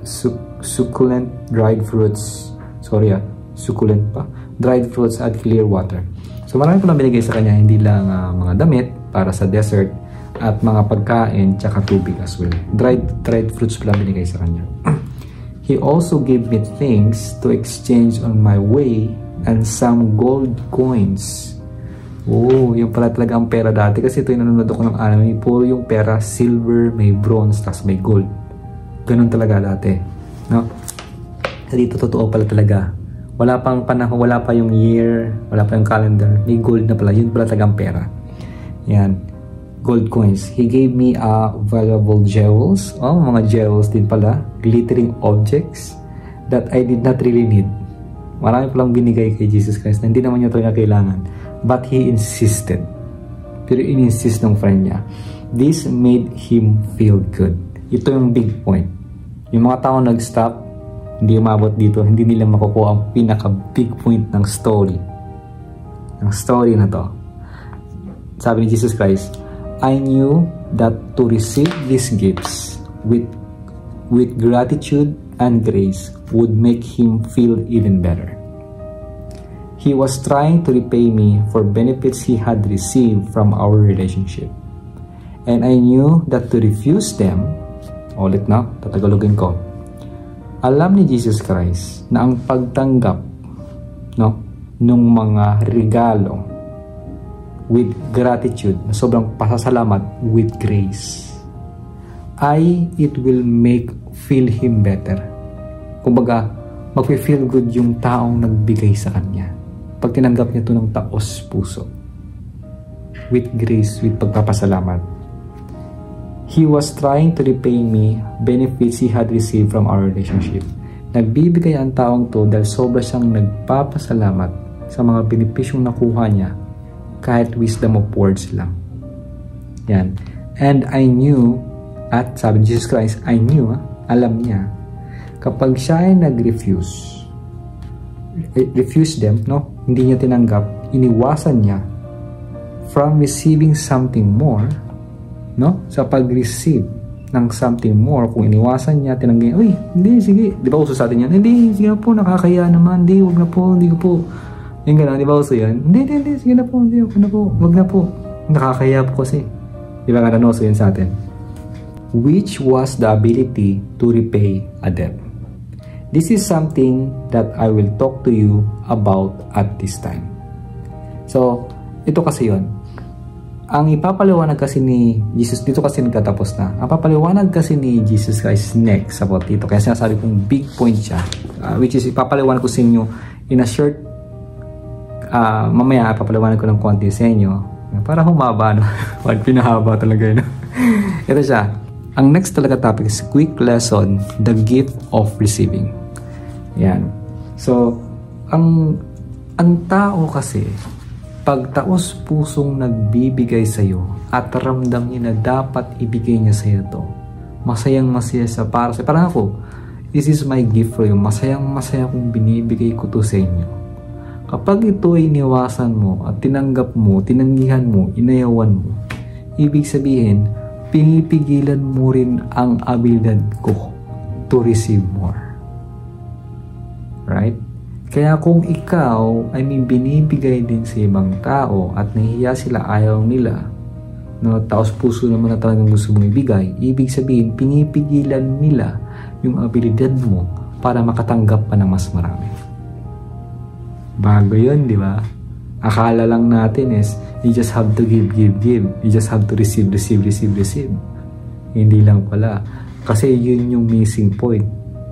succulent dried fruits. Succulent pa. Dried fruits at clear water. So marami po na binigay sa kanya, hindi lang mga damit para sa desert at mga pagkain tsaka tubig as well. Dried fruits pala binigay sa kanya. He also gave me things to exchange on my way and some gold coins. Oh, yung pala talaga ang pera dati kasi ito yung nanonood ako ng anime. Puro yung pera, silver, may bronze, tas may gold. Ganun talaga dati. No? Dito totoo pala talaga. Wala pang panahon, wala pa yung year, wala pa yung calendar. May gold na pala. Yun pala talagang pera. Yan. Gold coins. He gave me valuable jewels. Oh, mga jewels din pala. Glittering objects that I did not really need. Marami palang binigay kay Jesus Christ na hindi naman niya talaga kailangan. But he insisted. Pero in-insist ng friend niya. This made him feel good. Ito yung big point. Yung mga tao nag-stop, hindi umabot dito, hindi nila makukuha ang pinaka-big point ng story. Ang story na to. Sabi ni Jesus Christ, I knew that to receive these gifts with gratitude and grace would make him feel even better. He was trying to repay me for benefits he had received from our relationship. And I knew that to refuse them, ulit na, tatagalogin ko, alam ni Jesus Christ na ang pagtanggap, no, nung mga regalo with gratitude, na sobrang pasasalamat with grace, it will make feel him better. Kumbaga, mag-feel good yung taong nagbigay sa kanya. Pag tinanggap niya ito ng taos puso. With grace, with pagpapasalamat. He was trying to repay me benefits he had received from our relationship. Nagbibigay ang taong to dahil sobra siyang nagpapasalamat sa mga benepisyong nakuha niya kahit wisdom of words lang. Yan. And I knew, at sabi ni Jesus Christ, I knew, alam niya, kapag siya ay nag-refuse them, no? Hindi niya tinanggap, iniwasan niya from receiving something more, no? Sa pag-receive ng something more, kung iniwasan niya, tinanggap niya, uy, hindi, sige. Di ba uso sa atin yan? Hindi, sige na po, nakakaya naman. Hindi, wag na po, hindi ko po. Yung gano'n, di ba uso yan? Hindi, sige na po, hindi, wag na po, wag na po. Nakakaya po kasi. Di ba gano'n uso yan sa atin? Which was the ability to repay a debt. This is something that I will talk to you about at this time. So, ito kasi yon. Ang ipapaliwanag kasi ni Jesus, dito kasi nagtatapos na. Ang papaliwanag kasi ni Jesus Christ next about dito. Kaya sinasabi kong big point siya. Which is ipapaliwanag ko sa inyo in a short, mamaya ipapaliwanag ko ng konti sa inyo. Para humaba, no? Pag pinahaba talaga yun. Ito siya. Ang next talaga topic is quick lesson, the gift of receiving. Yan. So, ang tao kasi, pag taos pusong nagbibigay sa'yo at ramdam niya na dapat ibigay niya sa'yo to, masayang masaya sa para sa parang ako, this is my gift for you. Masayang masaya kung binibigay ko to sa inyo. Kapag ito ay iniwasan mo at tinanggap mo, tinanggihan mo, inayawan mo, ibig sabihin, pinipigilan mo rin ang abilidad ko to receive more. Right? Kaya kung ikaw ay may binibigay din sa ibang tao at nahihiya sila, ayaw nila, no, taos puso naman na talagang gusto mong ibigay, ibig sabihin, pinipigilan nila yung abilidad mo para makatanggap pa ng mas marami. Bago yun, di ba? Akala lang natin is, you just have to give. You just have to receive. Hindi lang pala. Kasi yun yung missing point.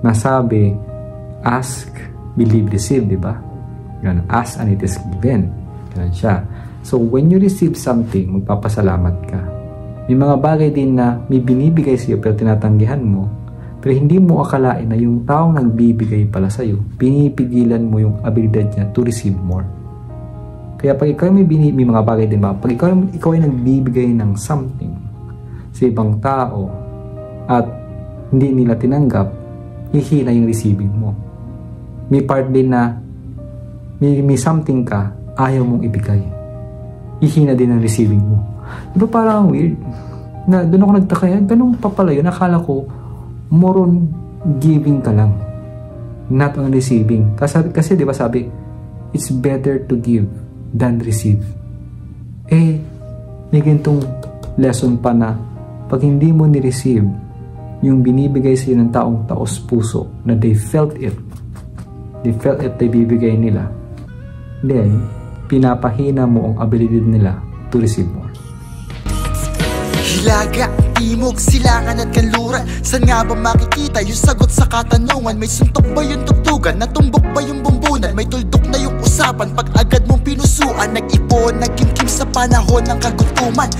Nasabi, ask, believe, receive, di ba? Yan, ask and it is given. Yan siya. So, when you receive something, magpapasalamat ka. May mga bagay din na may binibigay sa'yo pero tinatanggihan mo. Pero hindi mo akalain na yung taong nagbibigay pala sa'yo, pinipigilan mo yung abilidad niya to receive more. Kaya pag ikaw may mga bagay din ba, pag ikaw ay nagbibigay ng something sa ibang tao at hindi nila tinanggap, hihina yung receiving mo. May part din na may something ka, ayaw mong ibigay. Hihina din ang receiving mo. Diba parang weird? Na, doon ako nagtaka yan, ganun pa pala yun. Akala ko, more on giving ka lang, not on receiving. Kasi diba sabi, it's better to give than receive. May ganitong lesson pa na pag hindi mo ni-receive yung binibigay sa'yo ng taong taos puso na they felt it na ibibigay nila, then pinapahina mo ang ability nila to receive more. Hilaga, timog, silangan at kanluran. Saan nga ba makikita yung sagot sa katanungan? May suntok ba yung tugtugan? Natumbok ba yung bumbunan? May tuldok na yung usapan pag agad mong pinusuan. Nag-ipon, nagkimkim sa panahon ng kagutuman.